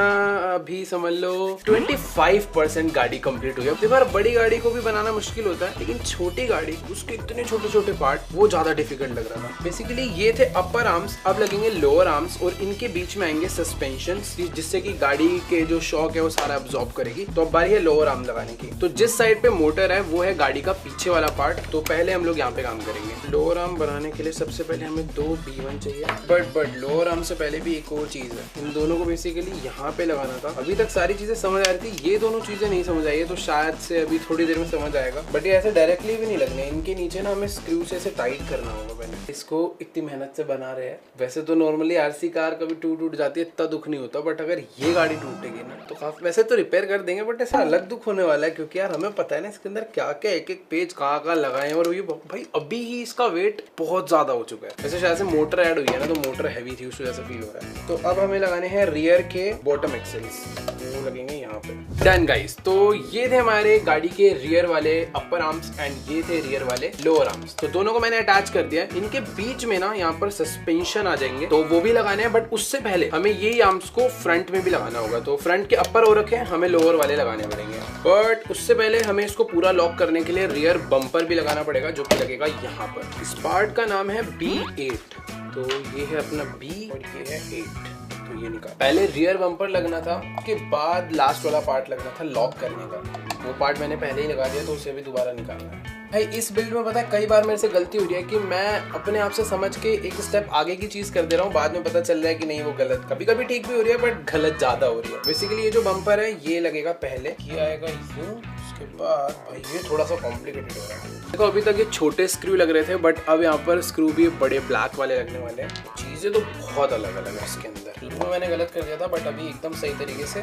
अभी समझ लो 25% गाड़ी कंप्लीट हुई। अब बार बड़ी गाड़ी को भी बनाना मुश्किल होता है, लेकिन छोटी गाड़ी उसके इतने छोटे छोटे पार्ट वो ज्यादा डिफिकल्ट लग रहा था। बेसिकली ये थे अपर आर्म्स, अब लगेंगे लोअर आर्म्स, और इनके बीच में आएंगे सस्पेंशन, जिससे कि गाड़ी के जो शॉक है वो सारा अब्सॉर्ब करेगी। तो अब बारी है लोअर आर्म लगाने की। तो जिस साइड पे मोटर है वो है गाड़ी का पीछे वाला पार्ट। तो पहले हम लोग यहाँ पे काम करेंगे। लोअर आर्म बनाने के लिए सबसे पहले हमें 2 B1 चाहिए, बट लोअर आर्म से पहले भी एक और चीज है। इन दोनों को बेसिकली यहाँ पे लगाना था। अभी तक सारी चीजें समझ आ रही थी, ये दोनों चीजें नहीं समझ आई है, तो शायद से अभी थोड़ी देर में समझ आएगा। बट ये ऐसे डायरेक्टली भी नहीं लगने, इनके नीचे ना हमें स्क्रू से ऐसे टाइट करना होगा पहले। इसको इतनी मेहनत से बना रहे हैं। वैसे तो नॉर्मली RC कार कभी टूट जाती है, इतना दुख नहीं होता, बट अगर ये गाड़ी टूटेगी ना तो काफी, वैसे तो रिपेयर कर देंगे, बट ऐसा अलग दुख होने वाला है, क्योंकि यार हमें पता है ना इसके अंदर क्या क्या एक एक पेज कहाँ लगाए। और ये भाई अभी ही इसका वेट बहुत ज्यादा हो चुका है। वैसे शायद से मोटर ऐड हुई है ना, तो मोटर हैवी थी, उस वजह से फील हो रहा है। तो अब हमें लगाने हैं रियर के के बॉटम एक्सेल्स वो लगेंगे यहाँ पे। डन गाइस, तो ये थे हमारे गाड़ी के रियर वाले अपर आर्म्स एंड ये थे रियर वाले लोअर आर्म्स। तो दोनों को मैंने अटैच कर दिया है। इनके बीच में ना यहाँ पर सस्पेंशन आ जाएंगे तो वो भी लगाने हैं, बट उससे पहले हमें यही आर्म्स को फ्रंट में भी लगाना होगा। तो फ्रंट के अपर हो रखे हैं, हमें लोअर वाले लगाने पड़ेंगे। बट उससे पहले हमें इसको पूरा लॉक करने के लिए रियर बम्पर भी लगाना पड़ेगा, जो कि लगेगा यहाँ पर। इस पार्ट का नाम है B8। तो ये है अपना B और ये है 8। तो ये निकाल, पहले रियर बम्पर लगना था, उसके बाद लास्ट वाला पार्ट लगना था लॉक करने का। वो पार्ट मैंने पहले ही लगा दिया, तो उसे भी दोबारा निकालना है। भाई इस बिल्ड में पता है कई बार मेरे से गलती हो रही है कि मैं अपने आप से समझ के एक स्टेप आगे की चीज कर दे रहा हूँ, बाद में पता चल रहा है कि नहीं वो गलत। कभी कभी ठीक भी हो रही है बट गलत ज्यादा हो रही है। बेसिकली ये जो बम्पर है ये लगेगा पहले, ये आएगा यूं, उसके बाद भाई ये थोड़ा सा कॉम्प्लिकेटेड हो रहा है। देखो अभी तक ये छोटे स्क्रू लग रहे थे, बट अब यहाँ पर स्क्रू भी बड़े ब्लैक वाले लगने वाले हैं। चीजें तो बहुत अलग अलग है इसके अंदर। शुरू में मैंने गलत कर दिया था, बट अभी एकदम सही तरीके से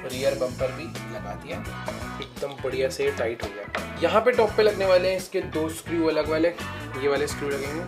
रियर बम्पर भी लगा दिया, एकदम बढ़िया से टाइट हो गया। यहाँ पे टॉप पे लगने वाले हैं इसके 2 स्क्रू अलग वाले, ये वाले स्क्रू लगेंगे।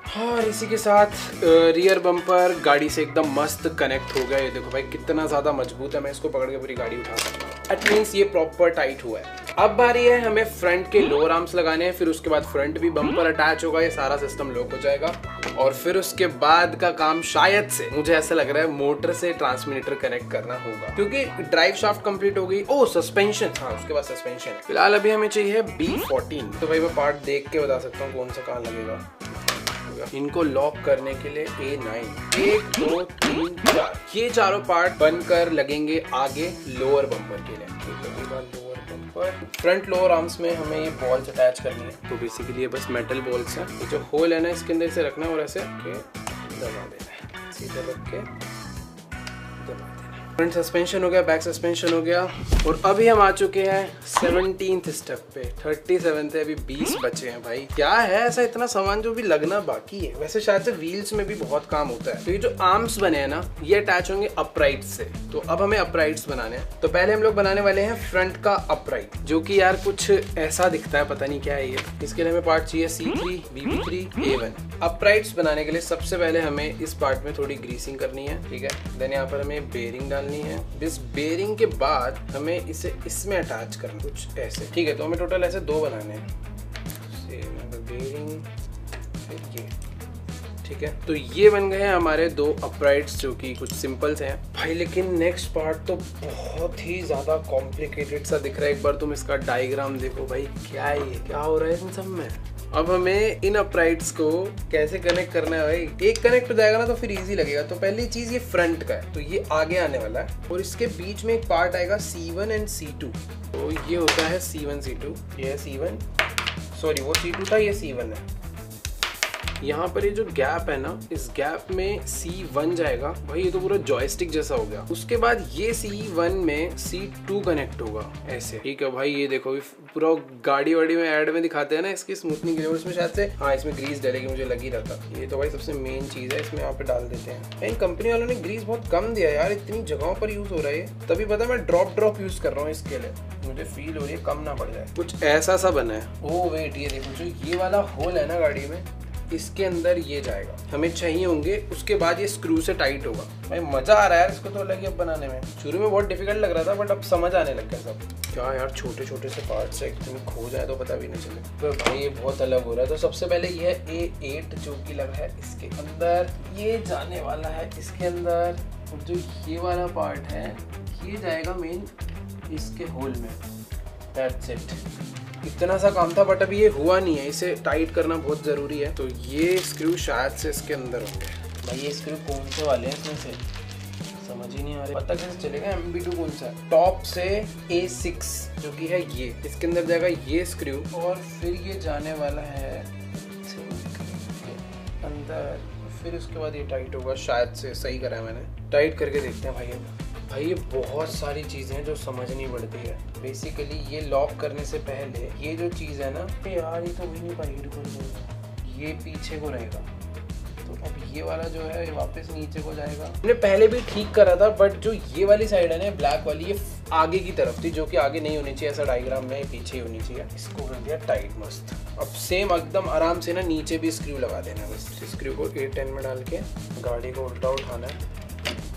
हाँ, और इसी के साथ रियर बम्पर गाड़ी से एकदम मस्त कनेक्ट हो गया। ये देखो भाई कितना ज़्यादा मजबूत है, मैं इसको पकड़ के पूरी गाड़ी उठा सकता हूँ। एट मीन्स ये प्रॉपर टाइट हुआ है। अब बारी है हमें फ्रंट के लोअर आर्म्स लगाने हैं, फिर उसके बाद फ्रंट भी बम्पर अटैच होगा, ये सारा सिस्टम लॉक हो जाएगा। और फिर उसके बाद का काम शायद से मुझे ऐसा लग रहा है मोटर से ट्रांसमिटर कनेक्ट करना होगा, क्योंकि ड्राइव शाफ्ट कंप्लीट हो गई। ओ सस्पेंशन, हाँ उसके बाद सस्पेंशन है। फिलहाल अभी हमें चाहिए B14। तो भाई मैं पार्ट देख के बता सकता हूँ कौन सा कहाँ लगेगा। इनको लॉक करने के लिए A9, 1 2 3 4 ये चारों पार्ट बनकर लगेंगे आगे लोअर बम्पर के लिए। Lower bumper front lower arms में हमें ये बॉल्स अटैच करनी है। तो बेसिकली ये बस मेटल बॉल्स हैं। ये जो होल है ना इसके अंदर से रखना है और ऐसे दबा देना है, सीधा रख के दबा देना। फ्रंट सस्पेंशन हो गया, बैक सस्पेंशन हो गया, और अभी हम आ चुके हैं 17th स्टेप पे। 37 थे, अभी 20 बचे हैं। भाई क्या है ऐसा इतना सामान जो भी लगना बाकी है। वैसे शायद से व्हील्स में भी बहुत काम होता है। तो ये जो आर्म्स बने हैं ना, ये अटैच होंगे अपराइट से। तो अब हमें अपराइट्स बनाने हैं। तो पहले हम लोग बनाने वाले हैं फ्रंट का अपराइट, जो कि यार कुछ ऐसा दिखता है, पता नहीं क्या है ये। इसके लिए हमें पार्ट चाहिए C3, BB3, A1। अपराइट्स बनाने के लिए सबसे पहले हमें इस पार्ट में थोड़ी ग्रीसिंग करनी है, ठीक है। देन यहाँ पर हमें बेरिंग डालनी है। इस बेरिंग के बाद हमें इसे इसमें अटैच करना कुछ ऐसे, ठीक है। तो हमें टोटल ऐसे 2 बनाने हैं, बेरिंग फिर ये, ठीक है। तो ये बन गए हैं हमारे 2 अपराइट्स, जो कि कुछ सिंपल से हैं भाई। लेकिन नेक्स्ट पार्ट तो बहुत ही ज्यादा कॉम्प्लिकेटेड सा दिख रहा है। एक बार तुम इसका डायग्राम देखो भाई, क्या है ये, क्या हो रहा है इन सब में। अब हमें इन अपराइट्स को कैसे कनेक्ट करना है भाई। एक कनेक्ट हो जाएगा ना तो फिर इजी लगेगा। तो पहली चीज ये फ्रंट का है, तो ये आगे आने वाला है, और इसके बीच में एक पार्ट आएगा C1 एंड C2। तो ये होता है C1 C2, ये है C1, सॉरी वो C2 था, ये C1 है। यहाँ पर ये जो गैप है ना, इस गैप में C1 जाएगा भाई, ये तो पूरा जॉयस्टिक जैसा हो गया। उसके बाद ये C1 में C2 कनेक्ट होगा ऐसे, ठीक है भाई। ये देखो पूरा गाड़ी वाड़ी में ऐड में दिखाते हैं ना इसकी स्मूथनिंग के लिए, और इसमें शायद से हाँ इसमें ग्रीस डालेगी, मुझे लग ही रहा था। ये तो भाई सबसे मेन चीज है, इसमें यहाँ पे डाल देते हैं। इन कंपनी वालों ने ग्रीस बहुत कम दिया यार, इतनी जगहों पर यूज हो रहा है। तभी पता मैं ड्रॉप यूज कर रहा हूँ इसके लिए, मुझे फील हो रही है कम ना पड़ जाए। कुछ ऐसा सा बना है। ओ वेट, ये देखो जो ये वाला होल है ना गाड़ी में, इसके अंदर ये जाएगा, हमें चाहिए होंगे। उसके बाद ये स्क्रू से टाइट होगा। भाई मजा आ रहा है यार इसको तो लगे अब बनाने में। शुरू में बहुत डिफिकल्ट लग रहा था, बट अब समझ आने लग गया सब। क्या यार छोटे छोटे से पार्ट्स है, कहीं खो जाए तो पता भी नहीं चले। तो भाई ये बहुत अलग हो रहा है। तो सबसे पहले ये है A8 जो कि लगा है इसके अंदर, ये जाने वाला है इसके अंदर, और जो ये वाला पार्ट है ये जाएगा मेन इसके होल में। दैट्स इट, इतना सा काम था, बट अभी ये हुआ नहीं है। इसे टाइट करना बहुत ज़रूरी है। तो ये स्क्रू शायद से इसके अंदर होंगे। भाई ये स्क्रू कौन से वाले हैं इसमें से समझ ही नहीं आ रहा, पता कैसे चलेगा MB2 कौन सा है। टॉप से A6 जो कि है ये, इसके अंदर जाएगा ये स्क्रू, और फिर ये जाने वाला है अंदर, फिर उसके बाद ये टाइट होगा शायद से। सही करा है मैंने, टाइट करके देखते हैं भाई। भाई ये बहुत सारी चीज़ें हैं जो समझनी पड़ती है। बेसिकली ये लॉक करने से पहले ये जो चीज़ है ना, यार ये तो नहीं पाई, ये पीछे को रहेगा। तो अब ये वाला जो है ये वापस नीचे को जाएगा। मैंने पहले भी ठीक करा था, बट जो ये वाली साइड है ना ब्लैक वाली, ये आगे की तरफ थी, जो कि आगे नहीं होनी चाहिए। ऐसा डायग्राम में पीछे ही होनी चाहिए। इसको कर दिया टाइट मस्त। अब सेम एकदम आराम से ना नीचे भी स्क्रू लगा देना। बस स्क्रू को A10 में डाल के गाड़ी को उल्टा उठाना है,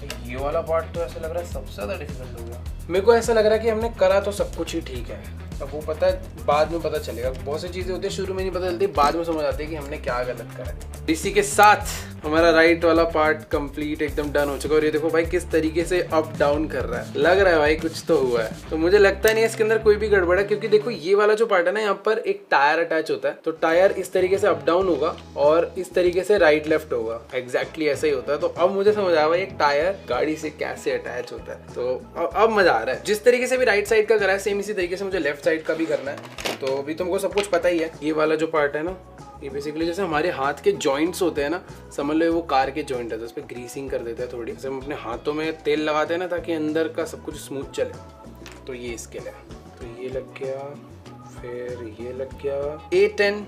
ये वाला पार्ट तो ऐसा लग रहा है सबसे ज्यादा डिफिकल्ट हो गया। मेरे को ऐसा लग रहा है कि हमने करा तो सब कुछ ही ठीक है, अब वो पता है बाद में पता चलेगा। बहुत सी चीजें होती है शुरू में नहीं पता चलती, बाद में समझ आती है कि हमने क्या गलत करा है। इसी के साथ हमारा राइट वाला पार्ट कंप्लीट एकदम डन हो चुका है। और ये देखो भाई किस तरीके से अप डाउन कर रहा है, लग रहा है भाई कुछ तो हुआ है। तो मुझे लगता नहीं है इसके अंदर कोई भी गड़बड़ है, क्योंकि देखो ये वाला जो पार्ट है ना, यहाँ पर एक टायर अटैच होता है, तो टायर इस तरीके से अप डाउन होगा और इस तरीके से राइट लेफ्ट होगा, एग्जैक्टली ऐसा ही होता है। तो अब मुझे समझ आया भाई एक टायर गाड़ी से कैसे अटैच होता है। तो अब मजा आ रहा है। जिस तरीके से भी राइट साइड का करा है सेम इसी तरीके से मुझे लेफ्ट साइड का भी करना है। तो अभी तुमको सब कुछ पता ही है। ये वाला जो पार्ट है ना, ये बेसिकली जैसे हमारे हाथ के जॉइंट्स होते हैं ना, समझ लो वो कार के जॉइंट है, तो उस पर ग्रीसिंग कर देते हैं थोड़ी। जैसे हम अपने हाथों में तेल लगाते हैं ना ताकि अंदर का सब कुछ स्मूथ चले, तो ये इसके लिए। तो ये लग गया, फिर ये लग गया। A10,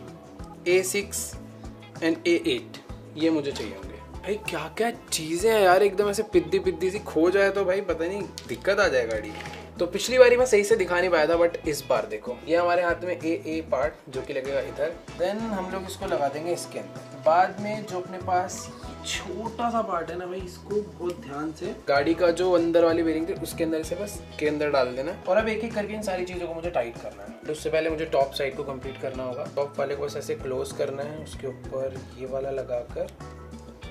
A6 एंड A8 ये मुझे चाहिए होंगे। भाई क्या क्या चीज़ें हैं यार, एकदम ऐसे पिद्दी पिद्दी सी खो जाए तो भाई पता नहीं दिक्कत आ जाए गाड़ी। तो पिछली बारी मैं सही से दिखा नहीं पाया था, बट इस बार देखो ये हमारे हाथ में ए पार्ट जो कि लगेगा इधर, देन हम लोग इसको लगा देंगे इसके अंदर। बाद में जो अपने पास छोटा सा पार्ट है ना भाई, इसको बहुत ध्यान से गाड़ी का जो अंदर वाली बेरिंग थी उसके अंदर से बस के अंदर डाल देना। और अब एक एक करके इन सारी चीज़ों को मुझे टाइट करना है। तो उससे पहले मुझे टॉप साइड को कंप्लीट करना होगा। टॉप वाले को बस ऐसे क्लोज करना है, उसके ऊपर ये वाला लगाकर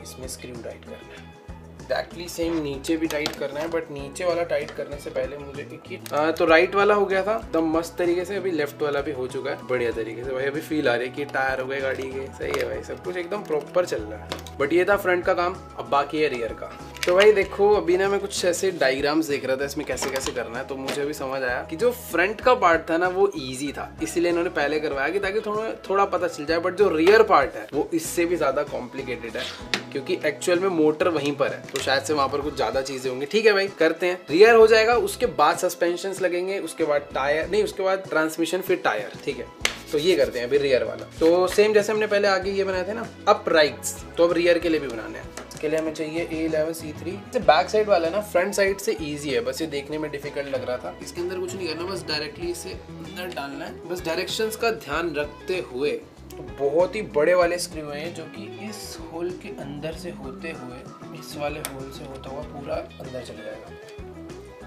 इसमें स्क्रू टाइट करना है। एक्चुअली सेम नीचे भी टाइट करना है, बट नीचे वाला टाइट करने से पहले मुझे एक तो राइट वाला हो गया था एकदम मस्त तरीके से, अभी लेफ्ट वाला भी हो चुका है बढ़िया तरीके से। भाई अभी फील आ रही है कि टायर हो गए गाड़ी के, सही है भाई, सब कुछ एकदम प्रॉपर चल रहा है। बट ये था फ्रंट का काम, अब बाकी है रियर का। तो भाई देखो अभी ना मैं कुछ ऐसे डायग्राम्स देख रहा था इसमें कैसे कैसे करना है, तो मुझे अभी समझ आया कि जो फ्रंट का पार्ट था ना वो इजी था, इसीलिए इन्होंने पहले करवाया कि ताकि थोड़ा पता चल जाए। बट जो रियर पार्ट है वो इससे भी ज्यादा कॉम्प्लिकेटेड है, क्योंकि एक्चुअल में मोटर वहीं पर है, तो शायद से वहां पर कुछ ज्यादा चीजें होंगी। ठीक है भाई करते हैं। रियर हो जाएगा, उसके बाद सस्पेंशंस लगेंगे, उसके बाद टायर नहीं, उसके बाद ट्रांसमिशन, फिर टायर। ठीक है तो ये करते हैं अभी रियर वाला। तो सेम जैसे हमने पहले आगे ये बनाए थे ना अप राइट्स, तो अब रियर के लिए भी बनाने हैं। इसके लिए हमें चाहिए A11 C3। बैक साइड वाला ना फ्रंट साइड से इजी है, बस ये देखने में डिफिकल्ट लग रहा था। इसके अंदर कुछ नहीं करना, बस डायरेक्टली इसे अंदर डालना है, बस डायरेक्शंस का ध्यान रखते हुए। तो बहुत ही बड़े वाले स्क्रू हैं जो कि इस होल के अंदर से होते हुए इस वाले होल से होता हुआ पूरा अंदर चले जाएगा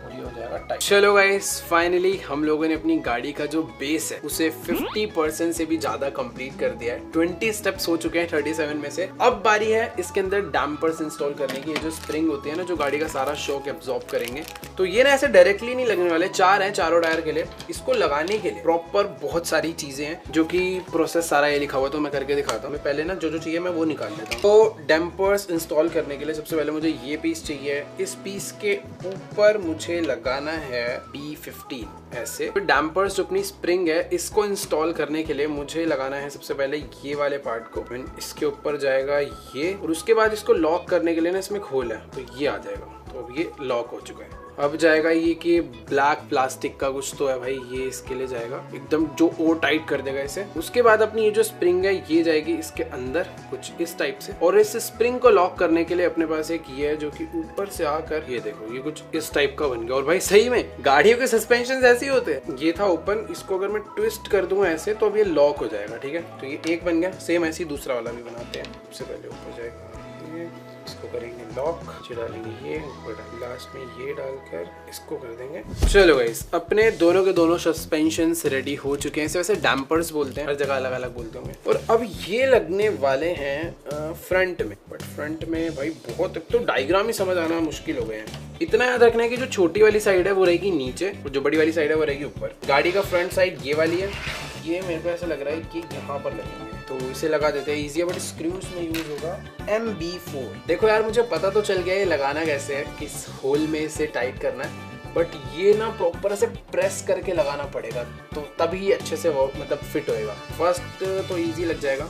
और ये हो जाएगा टाइट। चलो गाइस फाइनली हम लोगों ने अपनी गाड़ी का जो बेस है उसे 50% से भी ज्यादा कंप्लीट कर दिया है। 20 स्टेप्स हो चुके हैं 37 में से। अब बारी है इसके अंदर डैम्पर्स इंस्टॉल करने की। ये जो स्प्रिंग होती है ना जो गाड़ी का सारा शॉक एब्जॉर्ब करेंगे, तो ये ना ऐसे डायरेक्टली नहीं लगने वाले, 4 हैं चारों टायर के लिए। इसको लगाने के लिए प्रॉपर बहुत सारी चीजें हैं जो कि प्रोसेस सारा ये लिखा हुआ, तो मैं करके दिखाता हूँ। मैं पहले ना जो चाहिए मैं वो निकाल लेता हूँ। तो डैम्पर्स इंस्टॉल करने के लिए सबसे पहले मुझे ये पीस चाहिए। इस पीस के ऊपर मुझे लगाना है B15 ऐसे। तो डैम्पर्स जो अपनी स्प्रिंग है इसको इंस्टॉल करने के लिए मुझे लगाना है सबसे पहले ये वाले पार्ट को। इसके ऊपर जाएगा ये, और उसके बाद इसको लॉक करने के लिए ना इसमें खोल है, तो ये आ जाएगा। तो अब ये लॉक हो चुका है। अब जाएगा ये कि ब्लैक प्लास्टिक का कुछ तो है भाई, ये इसके लिए जाएगा एकदम जो और टाइट कर देगा इसे। उसके बाद अपनी ये जो स्प्रिंग है ये जाएगी इसके अंदर कुछ इस टाइप से, और इस स्प्रिंग को लॉक करने के लिए अपने पास एक ये है जो कि ऊपर से आकर ये देखो ये कुछ इस टाइप का बन गया। और भाई सही में गाड़ियों के सस्पेंशन ऐसे ही होते हैं। ये था ओपन, इसको अगर मैं ट्विस्ट कर दूंगा ऐसे तो अब ये लॉक हो जाएगा। ठीक है तो ये एक बन गया। सेम ऐसे ही दूसरा वाला भी बनाते हैं। सबसे पहले ऊपर जाएगा ये, इसको करेंगे लॉक, डालेंगे ये ऊपर, लास्ट में ये डालकर इसको कर देंगे। चलो गाइस अपने दोनों के दोनों सस्पेंशंस रेडी हो चुके हैं। इसे वैसे डैम्पर्स बोलते हैं, हर जगह अलग अलग बोलते होंगे। और अब ये लगने वाले हैं फ्रंट में। बट फ्रंट में भाई बहुत, तो डायग्राम ही समझ आना मुश्किल हो गए हैं। इतना याद रखना है कि जो छोटी वाली साइड है वो रहेगी नीचे, और जो बड़ी वाली साइड है वो रहेगी ऊपर। गाड़ी का फ्रंट साइड ये वाली है, ये मेरे को ऐसा लग रहा है कि यहाँ पर लगेंगे, तो इसे लगा देते हैं। इजी है, बट स्क्रूज में यूज होगा MB4। देखो यार मुझे पता तो चल गया ये लगाना कैसे है, किस होल में इसे टाइट करना है, बट ये ना प्रॉपर ऐसे प्रेस करके लगाना पड़ेगा, तो तभी अच्छे से वो मतलब फिट होएगा। फर्स्ट तो इजी लग जाएगा,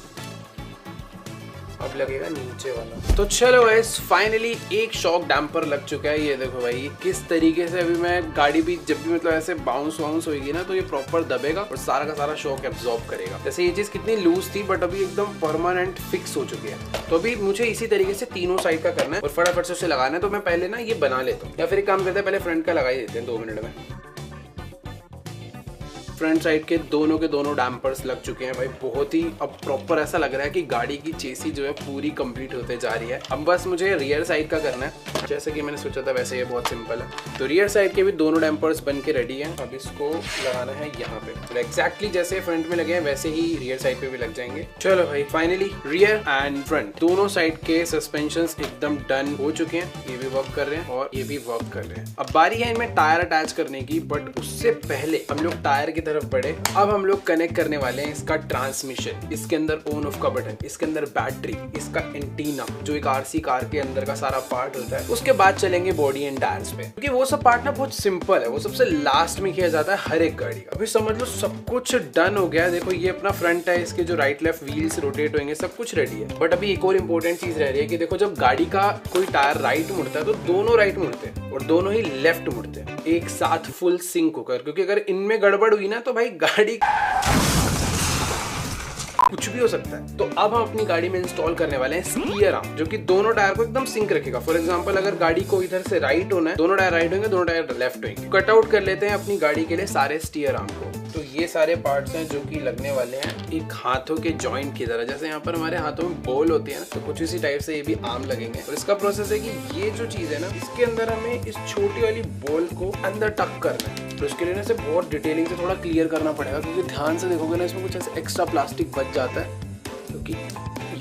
अब लगेगा नीचे वाला। तो चलो गाइस फाइनली एक शॉक डैम्पर लग चुका है। ये देखो भाई किस तरीके से अभी मैं गाड़ी भी जब भी मतलब ऐसे बाउंस वाउंस होगी ना तो ये प्रॉपर दबेगा और सारा का सारा शॉक एब्जॉर्ब करेगा। जैसे ये चीज कितनी लूज थी बट अभी एकदम परमानेंट फिक्स हो चुकी है। तो अभी मुझे इसी तरीके से तीनों साइड का करना है और फटाफट से उसे लगाना है। तो मैं पहले ना ये बना लेता हूँ, या फिर एक काम करते हैं पहले फ्रंट का लगा ही देते हैं 2 मिनट में। फ्रंट साइड के दोनों डैम्पर्स लग चुके हैं भाई। बहुत ही अब प्रॉपर ऐसा लग रहा है कि गाड़ी की चेसी जो है पूरी कंप्लीट होते जा रही है। अब बस मुझे रियर साइड का करना है, जैसे कि मैंने सोचा था वैसे ये बहुत सिंपल है। तो रियर साइड के भी दोनों डैम्पर्स बन के रेडी हैं। अब इसको लगाना है यहाँ पे, तो एग्जैक्टली जैसे फ्रंट में लगे हैं वैसे ही रियर साइड पे भी लग जाएंगे। चलो भाई फाइनली रियर एंड फ्रंट दोनों साइड के सस्पेंशंस एकदम डन हो चुके हैं। ये भी वर्क कर रहे हैं और ये भी वर्क कर रहे हैं। अब बारी है इनमें टायर अटैच करने की, बट उससे पहले हम लोग टायर की तरफ बढ़े। अब हम लोग कनेक्ट करने वाले हैं इसका ट्रांसमिशन, इसके अंदर ऑन ऑफ का बटन, इसके अंदर बैटरी, इसका एंटीना जो एक आरसी कार के अंदर का सारा पार्ट होता है। उसके बाद चलेंगे बॉडी एंड टायर्स पे, क्योंकि वो सब पार्ट ना बहुत सिंपल है, वो सबसे लास्ट में किया जाता है हर एक गाड़ी का। अभी समझ लो सब कुछ डन हो गया है। देखो ये अपना फ्रंट है, इसके जो राइट लेफ्ट व्हील्स रोटेट होंगे, सब कुछ रेडी है। बट अभी एक और इंपॉर्टेंट चीज रह रही है कि देखो जब गाड़ी का कोई टायर राइट मुड़ता है तो दोनों राइट मुड़ते हैं और दोनों ही लेफ्ट मुड़ते हैं एक साथ फुल सिंक होकर, क्योंकि अगर इनमें गड़बड़ हुई ना तो भाई गाड़ी कुछ भी हो सकता है। तो अब हम अपनी गाड़ी में इंस्टॉल करने वाले हैं स्टीयर आर्म, जो कि दोनों टायर को एकदम सिंक रखेगा। फॉर एग्जांपल अगर गाड़ी को इधर से राइट होना है, दोनों टायर राइट होंगे, दोनों टायर लेफ्ट होंगे। कट आउट कर लेते हैं अपनी गाड़ी के लिए सारे स्टीयर आर्म को। तो ये सारे पार्ट्स हैं जो कि लगने वाले हैं एक हाथों के जॉइंट की तरह। जैसे यहाँ पर हमारे हाथों में बॉल होती है ना, तो कुछ इसी टाइप से ये भी आर्म लगेंगे। और इसका प्रोसेस है कि ये जो चीज है ना, इसके अंदर हमें इस छोटी वाली बॉल को अंदर टक करना है। तो इसके लिए ना इसे बहुत डिटेलिंग से थोड़ा क्लियर करना पड़ेगा, क्योंकि ध्यान से देखोगे ना इसमें कुछ ऐसे एक्स्ट्रा प्लास्टिक बच जाता है क्योंकि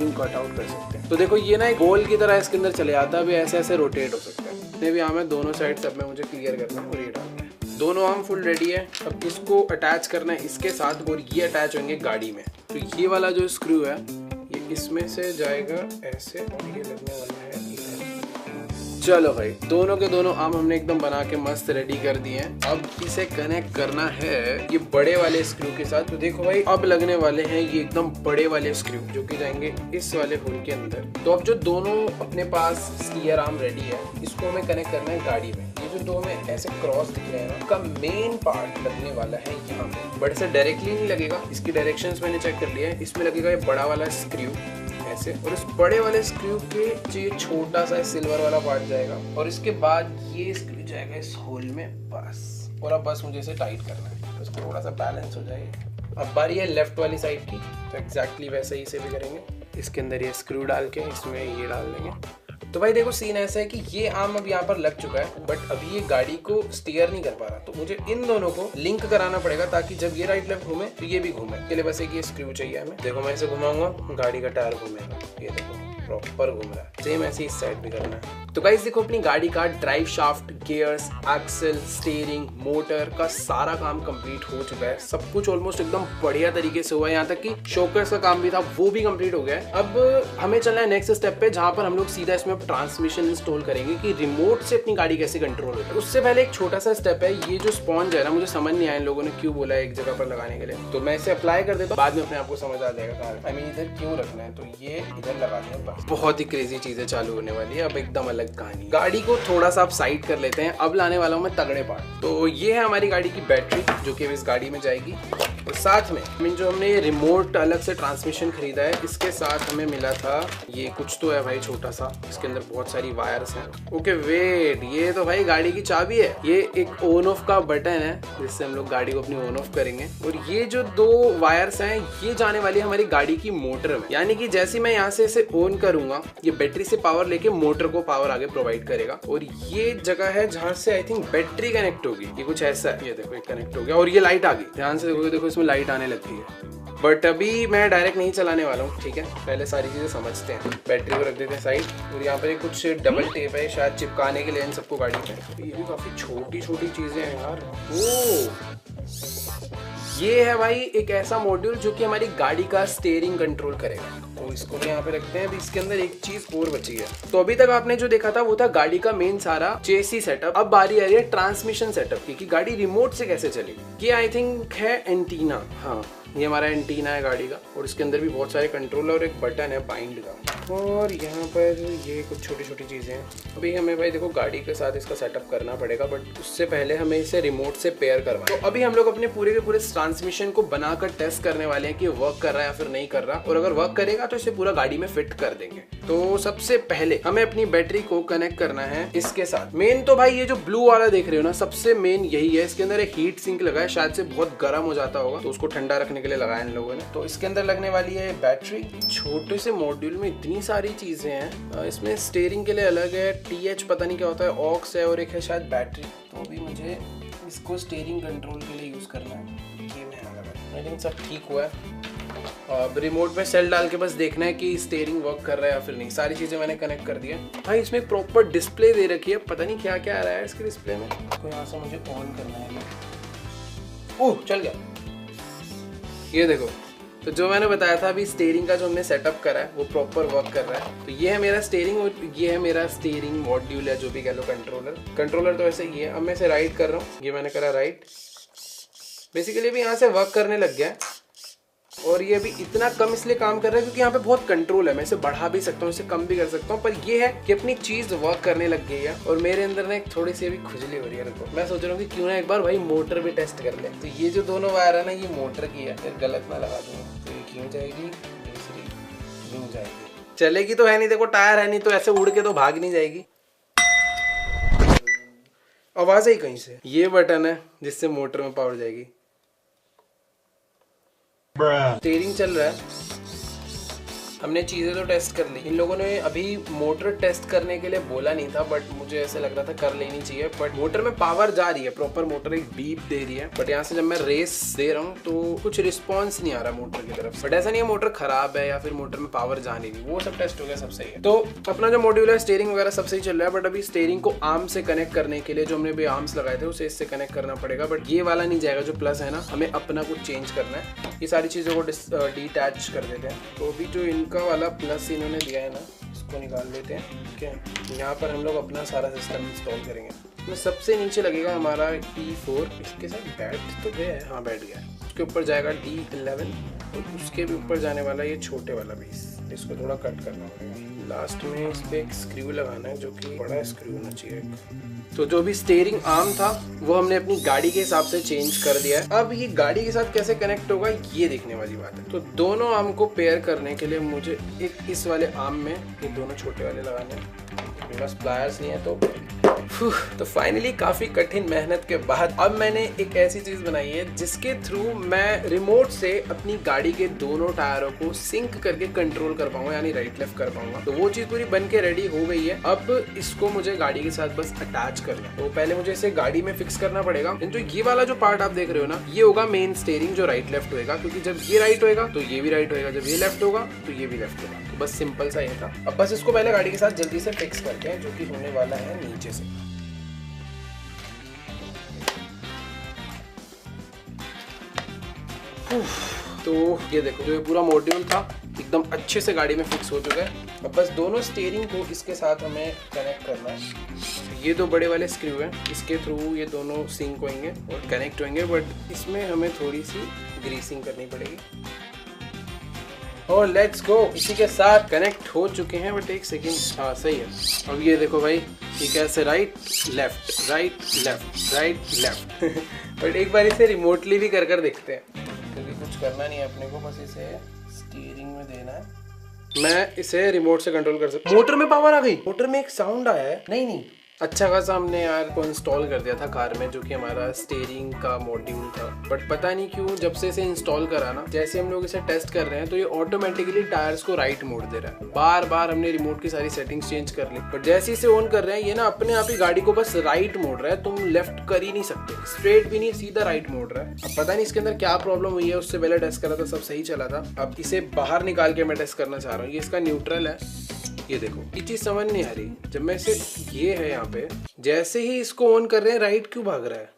यूं कट आउट कर सकते हैं। तो देखो ये ना एक बॉल की तरह इसके अंदर चले जाता है, अभी ऐसे ऐसे रोटेट हो सकता है। जितने भी आर्म है दोनों साइड सब में मुझे क्लियर करना है और ये डालना है। दोनों आर्म फुल रेडी है। अब इसको अटैच करना है इसके साथ और ये अटैच होंगे गाड़ी में। तो ये वाला जो स्क्रू है ये इसमें से जाएगा ऐसे और ये लगने वाला है इधर। चलो भाई दोनों के दोनों आर्म हमने एकदम बना के मस्त रेडी कर दिए हैं। अब इसे कनेक्ट करना है ये बड़े वाले स्क्रू के साथ। तो देखो भाई अब लगने वाले हैं ये एकदम बड़े वाले स्क्रू जो कि जाएंगे इस वाले होल के अंदर। तो अब जो दोनों अपने पास स्टीयर आर्म रेडी है, इसको हमें कनेक्ट करना है गाड़ी में। ये जो दो हमें ऐसे क्रॉस दिख रहे हैं ना, उसका मेन पार्ट लगने वाला है यहाँ पे। बट इसे डायरेक्टली नहीं लगेगा, इसकी डायरेक्शंस मैंने चेक कर लिया है। इसमें लगेगा ये बड़ा वाला स्क्रू ऐसे, और इस बड़े वाले स्क्रू के जो छोटा सा सिल्वर वाला पार्ट जाएगा और इसके बाद ये स्क्रू जाएगा इस होल में बस। और अब बस मुझे इसे टाइट करना है तो इसको थोड़ा सा बैलेंस हो जाएगा। अब बारी है लेफ्ट वाली साइड की, तो एग्जैक्टली वैसे ही इसे भी करेंगे। इसके अंदर ये स्क्रू डाल के इसमें ये डाल देंगे। तो भाई देखो सीन ऐसा है कि ये आर्म अब यहाँ पर लग चुका है, बट अभी ये गाड़ी को स्टीयर नहीं कर पा रहा। तो मुझे इन दोनों को लिंक कराना पड़ेगा ताकि जब ये राइट लेफ्ट घूमे तो ये भी घूमे। इसके लिए बस एक ये स्क्रू चाहिए हमें। देखो मैं इसे घुमाऊंगा, गाड़ी का टायर घूमेगा, ये देखो प्रॉपर घूम रहा है। सेम ऐसे इस साइड भी करना है। तो गाइस देखो अपनी गाड़ी का drive shaft, gears, axle, steering, motor का सारा काम कंप्लीट हो चुका है। सब कुछ ऑलमोस्ट एकदम बढ़िया तरीके से हुआ है। यहाँ तक कि शॉकर्स का काम भी था वो भी कंप्लीट हो गया है। अब हमें चलना है नेक्स्ट स्टेप पे, जहाँ पर हम लोग सीधा इसमें ट्रांसमिशन इंस्टॉल करेंगे कि रिमोट से अपनी गाड़ी कैसे कंट्रोल होता है। उससे पहले एक छोटा सा स्टेप है, ये जो स्पॉन्ज है ना, मुझे समझ नहीं आया इन लोगों ने क्यों बोला है एक जगह पर लगाने के लिए। तो मैं इसे अप्लाई कर देता हूँ, बाद में अपने आपको समझ आ जाएगा हमें इधर क्यों रखना है। तो ये इधर लगा दें बस। बहुत ही क्रेजी चीजें चालू होने वाली है अब, एकदम अलग कहानी। गाड़ी को थोड़ा सा आप साइड कर लेते हैं। अब लाने वाला हूं मैं तगड़े पार्ट। तो ये है हमारी गाड़ी की बैटरी जो कि इस गाड़ी में जाएगी। और साथ में जो हमने ये रिमोट अलग से ट्रांसमिशन खरीदा है, इसके साथ हमें मिला था ये कुछ तो है भाई छोटा सा, इसके अंदर बहुत सारी वायर्स हैं। ओके वेट, ये तो भाई गाड़ी की चाबी है। ये एक ऑन ऑफ का बटन है जिससे हम लोग गाड़ी को अपनी ऑन ऑफ करेंगे। और ये जो दो वायर्स हैं ये जाने वाली है हमारी गाड़ी की मोटर में, यानी कि जैसे मैं यहाँ से इसे ऑन करूंगा ये बैटरी से पावर लेके मोटर को पावर आगे प्रोवाइड करेगा। और ये जगह है जहाँ से आई थिंक बैटरी कनेक्ट होगी। ये कुछ ऐसा है, ये देखो ये कनेक्ट हो गया और ये लाइट आ गई। ध्यान से देखोगे, देखो इसमें लाइट आने लग गई है। बट अभी मैं डायरेक्ट नहीं चलाने वाला हूँ, ठीक है। पहले सारी चीजें समझते हैं। बैटरी को रख देते हैं साइड, और यहाँ पे कुछ डबल टेप है शायद चिपकाने के लिए इन सबको गाड़ी पे। ये भी काफी छोटी छोटी चीजें हैं यार। ओ ये है भाई एक ऐसा मॉड्यूल जो कि हमारी गाड़ी का स्टीयरिंग कंट्रोल करेगा। तो इसको भी यहाँ पे रखते हैं। अभी इसके अंदर एक चीज और बची है। तो अभी तक आपने जो देखा था वो था गाड़ी का मेन सारा चेसी सेटअप। अब बारी आ रही है ट्रांसमिशन सेटअप की, कि गाड़ी रिमोट से कैसे चलेगी। ये आई थिंक है एंटीना। हाँ ये हमारा एंटीना है गाड़ी का, और इसके अंदर भी बहुत सारे कंट्रोल और एक बटन है बाइंड का। और यहाँ पर ये कुछ छोटी छोटी चीज़ें हैं। अभी हमें भाई देखो गाड़ी के साथ इसका सेटअप करना पड़ेगा, बट उससे पहले हमें इसे रिमोट से पेयर करवाना। तो अभी हम लोग अपने पूरे के पूरे ट्रांसमिशन को बनाकर टेस्ट करने वाले हैं कि वर्क कर रहा है या फिर नहीं कर रहा, और अगर वर्क करेगा तो इसे पूरा गाड़ी में फिट कर देंगे। तो सबसे पहले हमें अपनी बैटरी को कनेक्ट करना है इसके साथ। मेन तो भाई ये जो ब्लू वाला देख रहे हो ना, सबसे मेन यही है। इसके अंदर एक हीट सिंक लगा है, शायद से बहुत गर्म हो जाता होगा, तो उसको ठंडा रखने के लिए लगाया इन लोगों ने। तो इसके अंदर लगने वाली है बैटरी। छोटे से मॉड्यूल में इतनी सारी चीजें हैं। इसमें स्टीयरिंग के लिए अलग है, TH पता नहीं क्या होता है, ऑक्स है, और एक है शायद बैटरी। तो अभी मुझे इसको स्टीयरिंग कंट्रोल के लिए यूज करना है। ये मैं लगा, आई थिंक सब ठीक हुआ है। अब रिमोट में सेल डाल के बस देखना है कि स्टीयरिंग वर्क कर रहा है या फिर नहीं। सारी चीजें मैंने कनेक्ट कर दी है भाई। इसमें प्रॉपर डिस्प्ले दे रखी है, पता नहीं क्या क्या आ रहा है इसके डिस्प्ले में। इसको यहाँ से मुझे ऑन करना है। ओह चल गया, ये देखो। तो जो मैंने बताया था अभी स्टीयरिंग का जो हमने सेटअप करा है वो प्रॉपर वर्क कर रहा है। तो ये है मेरा स्टीयरिंग और ये है मेरा स्टीयरिंग मॉड्यूल है, जो भी कह लो कंट्रोलर तो ऐसे ही है। अब मैं इसे राइट कर रहा हूँ, ये मैंने करा राइट। बेसिकली अभी यहाँ से वर्क करने लग गया है, और ये अभी इतना कम इसलिए काम कर रहा है क्योंकि यहाँ पे बहुत कंट्रोल है। मैं इसे बढ़ा भी सकता हूँ, इसे कम भी कर सकता हूँ, पर ये है कि अपनी चीज वर्क करने लग गई है। और मेरे अंदर ना एक थोड़ी सी अभी खुजली हो रही है। रुको, मैं सोच रहा हूँ कि क्यों ना एक बार भाई मोटर भी टेस्ट कर ले। तो ये जो दोनों वायर है ना, ये मोटर की है, फिर गलत ना लगा दूंगा। तो ये क्यों जाएगी, दूसरी क्यों जाएगी, चलेगी तो है नहीं। देखो टायर है नहीं, तो ऐसे उड़ के तो भाग नहीं जाएगी। आवाज आई कहीं से। ये बटन है जिससे मोटर में पावर जाएगी। स्टीयरिंग चल रहा है, हमने चीजें तो टेस्ट कर ली। इन लोगों ने अभी मोटर टेस्ट करने के लिए बोला नहीं था, बट मुझे ऐसे लग रहा था कर लेनी चाहिए। बट मोटर में पावर जा रही है, प्रॉपर मोटर एक बीप दे रही है। बट यहाँ से जब मैं रेस दे रहा हूँ तो कुछ रिस्पॉन्स नहीं आ रहा मोटर की तरफ। बट ऐसा नहीं है मोटर खराब है या फिर मोटर में पावर जा नहीं रही, वो सब टेस्ट हो गया, सब सही है। तो अपना जो मॉड्यूल है स्टीयरिंग वगैरह सब सही चल रहा है। बट अभी स्टीयरिंग को आर्म से कनेक्ट करने के लिए जो हमने भी आर्म्स लगाए थे उसे इससे कनेक्ट करना पड़ेगा। बट ये वाला नहीं जाएगा जो प्लस है ना, हमें अपना कुछ चेंज करना है। ये सारी चीजों को डिटैच कर देते हैं। तो अभी जो इनका वाला प्लस इन्होंने दिया है ना, इसको निकाल लेते हैं। ठीक है, यहाँ पर हम लोग अपना सारा सिस्टम इंस्टॉल करेंगे। तो सबसे नीचे लगेगा हमारा T4, इसके साथ बैठ तो गया है, हाँ बैठ गया है। उसके ऊपर जाएगा D11 और उसके भी ऊपर जाने वाला ये छोटे वाला पीस। इसको थोड़ा कट करना पड़ेगा। लास्ट में इस पे एक स्क्रू लगाना है, जो कि बड़ा स्क्रू होना चाहिए। तो जो भी स्टीयरिंग आर्म था वो हमने अपनी गाड़ी के हिसाब से चेंज कर दिया है। अब ये गाड़ी के साथ कैसे कनेक्ट होगा ये देखने वाली बात है। तो दोनों आर्म को पेयर करने के लिए मुझे एक इस वाले आर्म में ये दोनों छोटे वाले लगाने हैं। मेरे पास प्लायर्स नहीं है तो फाइनली काफी कठिन मेहनत के बाद अब मैंने एक ऐसी चीज बनाई है जिसके थ्रू मैं रिमोट से अपनी गाड़ी के दोनों टायरों को सिंक करके कंट्रोल कर पाऊंगा, यानी राइट लेफ्ट कर पाऊंगा। तो वो चीज पूरी बन के रेडी हो गई है। अब इसको मुझे गाड़ी के साथ बस अटैच करना है। तो पहले मुझे इसे गाड़ी में फिक्स करना पड़ेगा। जो ये वाला जो पार्ट आप देख रहे हो ना, ये होगा मेन स्टीयरिंग जो राइट लेफ्ट होगा, क्योंकि जब ये राइट होगा तो ये भी राइट होगा, जब ये लेफ्ट होगा तो ये भी लेफ्ट होगा। तो बस सिंपल सा ये था। अब बस इसको पहले गाड़ी के साथ जल्दी से फिक्स करते हैं, जो कि होने वाला है नीचे से। तो ये देखो, जो ये पूरा मॉड्यूल था एकदम अच्छे से गाड़ी में फिक्स हो चुका है। अब बस दोनों स्टीयरिंग को इसके साथ हमें कनेक्ट करना है। ये दो बड़े वाले स्क्रू हैं, इसके थ्रू ये दोनों सिंक होंगे और कनेक्ट होंगे। बट इसमें हमें थोड़ी सी ग्रीसिंग करनी पड़ेगी। और लेट्स गो, इसी के साथ कनेक्ट हो चुके हैं। बट एक सेकेंड, हाँ सही है। अब ये देखो भाई, ठीक है, ऐसे right left right left right left. But एक बार इसे रिमोटली भी कर देखते हैं, क्योंकि कुछ करना नहीं है अपने को, बस इसे स्टीयरिंग में देना है। मैं इसे रिमोट से कंट्रोल कर सकता हूँ। मोटर में पावर आ गई, मोटर में एक साउंड आया है। नहीं अच्छा खासा हमने यार को इंस्टॉल कर दिया था कार में, जो कि हमारा स्टीयरिंग का मॉड्यूल था। बट पता नहीं क्यों जब से इसे इंस्टॉल करा ना, जैसे हम लोग इसे टेस्ट कर रहे हैं तो ये ऑटोमेटिकली टायर्स को राइट मोड़ दे रहा है। बार बार हमने रिमोट की सारी सेटिंग्स चेंज कर ली, बट जैसे इसे ऑन कर रहे हैं ये ना अपने आप ही गाड़ी को बस राइट मोड़ रहा है। तुम लेफ्ट कर ही नहीं सकते, स्ट्रेट भी नहीं, सीधा राइट मोड़ रहा है। अब पता नहीं इसके अंदर क्या प्रॉब्लम हुई है, उससे पहले टेस्ट करा था सब सही चला था। अब इसे बाहर निकाल के मैं टेस्ट करना चाह रहा हूँ। ये इसका न्यूट्रल है, ये देखो। ये चीज समझ नहीं आ रही, जब मैं इसे, ये है यहाँ पे, जैसे ही इसको ऑन कर रहे हैं राइट क्यों भाग रहा है।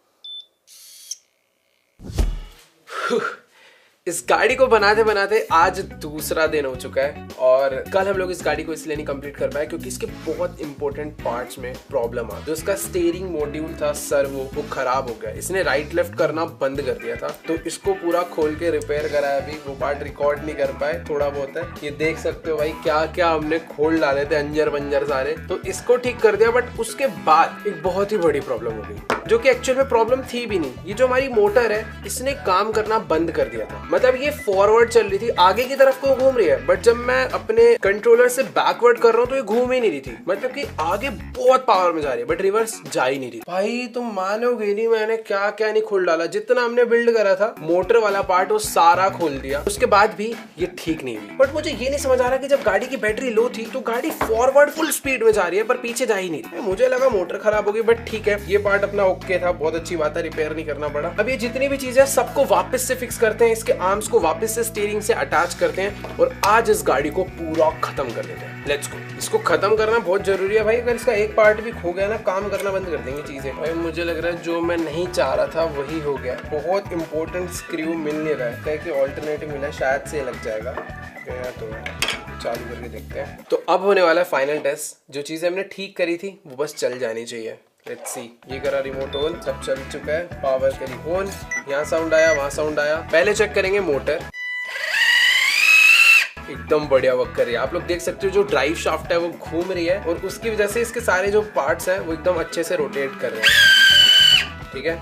इस गाड़ी को बनाते बनाते आज दूसरा दिन हो चुका है और कल हम लोग इस गाड़ी को इसलिए नहीं कंप्लीट कर पाए क्योंकि इसके बहुत इंपॉर्टेंट पार्ट्स में प्रॉब्लम आ। जो इसका स्टीयरिंग मॉड्यूल था सर्वो, वो खराब हो गया। इसने राइट लेफ्ट करना बंद कर दिया था, तो इसको पूरा खोल के रिपेयर कराया। अभी वो पार्ट रिकॉर्ड नहीं कर पाए, थोड़ा बहुत है। ये देख सकते हो भाई क्या क्या हमने खोल डाले थे, अंजर बंजर सारे। तो इसको ठीक कर दिया, बट उसके बाद एक बहुत ही बड़ी प्रॉब्लम हो गई, जो कि एक्चुअल में प्रॉब्लम थी भी नहीं। ये जो हमारी मोटर है, इसने काम करना बंद कर दिया था। मतलब ये फॉरवर्ड चल रही थी, आगे की तरफ को घूम रही है, बट जब मैं अपने कंट्रोलर से बैकवर्ड कर रहा हूँ तो ये घूम ही नहीं रही थी। मतलब कि आगे बहुत पावर में जा रही है, बट रिवर्स जा ही नहीं रही। भाई तुम मानोगे नहीं, मैंने क्या क्या नहीं खोल डाला। जितना हमने बिल्ड करा था मोटर वाला पार्ट, वो सारा खोल दिया। उसके बाद भी ये ठीक नहीं हुई। बट मुझे ये नहीं समझ आ रहा कि जब गाड़ी की बैटरी लो थी तो गाड़ी फॉरवर्ड फुल स्पीड में जा रही है, पर पीछे जा ही नहीं रही। मुझे लगा मोटर खराब हो गई, बट ठीक है, ये पार्ट अपना ओके था, बहुत अच्छी बात है, रिपेयर नहीं करना पड़ा। अब ये जितनी भी चीजें सबको वापस से फिक्स करते हैं, इसके आर्म्स को वापस से स्टीयरिंग से अटैच करते हैं और आज इस गाड़ी को पूरा खत्म कर देते हैं। Let's go. इसको खत्म करना बहुत जरूरी है भाई, अगर इसका एक पार्ट भी खो गया ना, काम करना बंद कर देंगे चीजें। भाई मुझे लग रहा है जो मैं नहीं चाह रहा था वही हो गया। बहुत इंपॉर्टेंट स्क्रू मिल नहीं रहा है, कि ऑल्टरनेटिव मिला, शायद से लग जाएगा। गया तो चालू करके देखते हैं। तो अब होने वाला है फाइनल टेस्ट। जो चीजें हमने ठीक करी थी वो बस चल जानी चाहिए। Let's see. ये करा रिमोट ऑन, सब चल चुका है। पावर करी ऑन, यहाँ साउंड आया, वहां साउंड आया। पहले चेक करेंगे मोटर, एकदम बढ़िया वर्क कर रही है। आप लोग देख सकते हो जो ड्राइव शाफ्ट है वो घूम रही है और उसकी वजह से इसके सारे जो पार्ट्स हैं वो एकदम अच्छे से रोटेट कर रहे हैं। ठीक है,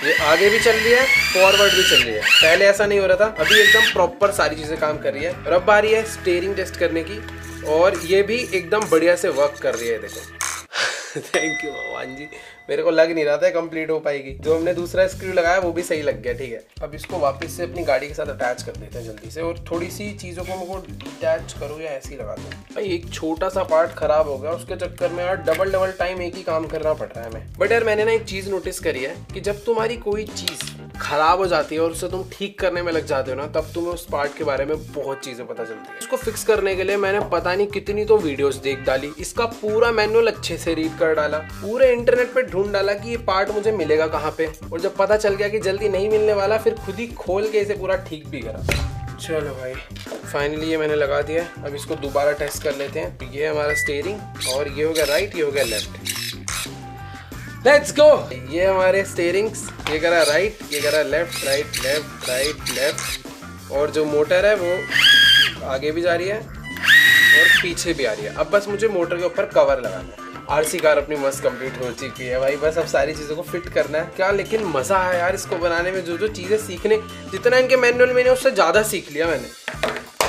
ये आगे भी चल रही है, फॉरवर्ड भी चल रही है। पहले ऐसा नहीं हो रहा था, अभी एकदम प्रॉपर सारी चीजें काम कर रही है। और अब बारी है स्टीयरिंग टेस्ट करने की, और ये भी एकदम बढ़िया से वर्क कर रही है। देखो थैंक यू भगवान जी, मेरे को लग नहीं रहा था कंप्लीट हो पाएगी। जो हमने दूसरा स्क्रू लगाया वो भी सही लग गया। ठीक है, अब इसको वापस से अपनी गाड़ी के साथ अटैच कर देते हैं जल्दी से, और थोड़ी सी चीज़ों को मुझको डिटैच करूँ या ऐसे ही लगा दूँ। भाई एक छोटा सा पार्ट खराब हो गया, उसके चक्कर में यार डबल टाइम एक ही काम करना पड़ रहा है हमें। बट यार मैंने ना एक चीज़ नोटिस करी है कि जब तुम्हारी कोई चीज़ खराब हो जाती है और उसे तुम ठीक करने में लग जाते हो ना, तब तुम्हें उस पार्ट के बारे में बहुत चीजें पता चलती है। इसको फिक्स करने के लिए मैंने पता नहीं कितनी तो वीडियोस देख डाली, इसका पूरा मैनुअल अच्छे से रीड कर डाला, पूरे इंटरनेट पे ढूंढ डाला कि ये पार्ट मुझे मिलेगा कहाँ पे। और जब पता चल गया कि जल्दी नहीं मिलने वाला, फिर खुद ही खोल के इसे पूरा ठीक भी करा। चलो भाई फाइनली ये मैंने लगा दिया। अब इसको दोबारा टेस्ट कर लेते हैं। ये हमारा स्टीयरिंग, और ये हो गया राइट, ये हो गया लेफ्ट। Let's go. ये हमारे स्टीयरिंग्स, ये करा राइट, ये करा left, right left, right left. और जो मोटर है वो आगे भी जा रही है और पीछे भी आ रही है। अब बस मुझे मोटर के ऊपर कवर लगाना है। आरसी कार अपनी मस्त कंप्लीट हो चुकी है भाई, बस अब सारी चीज़ों को फिट करना है। क्या लेकिन मज़ा है यार इसको बनाने में। जो चीज़ें सीखने, जितना इनके मैनुअल में उससे ज़्यादा सीख लिया मैंने।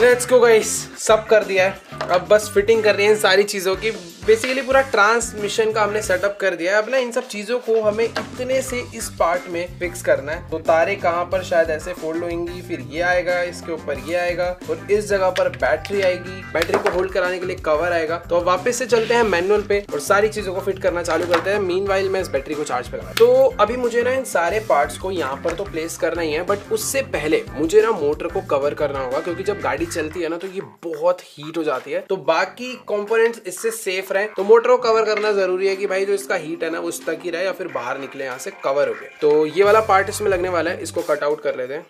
लेट्स गो गाइस, सब कर दिया है। अब बस फिटिंग कर रही है इन सारी चीज़ों की। बेसिकली पूरा ट्रांसमिशन का हमने सेटअप कर दिया है। अब ना इन सब चीज़ों को हमें इतने से इस पार्ट में फिक्स करना है। तो तारे कहाँ पर शायद ऐसे फोल्ड होंगी, फिर ये आएगा, इसके ऊपर ये आएगा, और इस जगह पर बैटरी आएगी। बैटरी को होल्ड कराने के लिए कवर आएगा। तो अब वापस से चलते हैं मैनुअल पे और सारी चीज़ों को फिट करना चालू करते हैं। मीनवाइल मैं इस बैटरी को चार्ज पे लगा। तो अभी मुझे ना इन सारे पार्ट्स को यहाँ पर तो प्लेस करना ही है, बट उससे पहले मुझे ना मोटर को कवर करना होगा, क्योंकि जब गाड़ी चलती है ना तो ये बहुत हीट हो जाती है। तो बाकी कंपोनेंट्स इससे सेफ रहे, तो मोटर को कवर करना जरूरी है कि भाई जो इसका हीट है ना वो उस तक ही रहे या फिर बाहर निकले यहाँ से कवर हो गए। तो ये वाला पार्ट इसमें लगने वाला है, इसको कट आउट कर लेते हैं।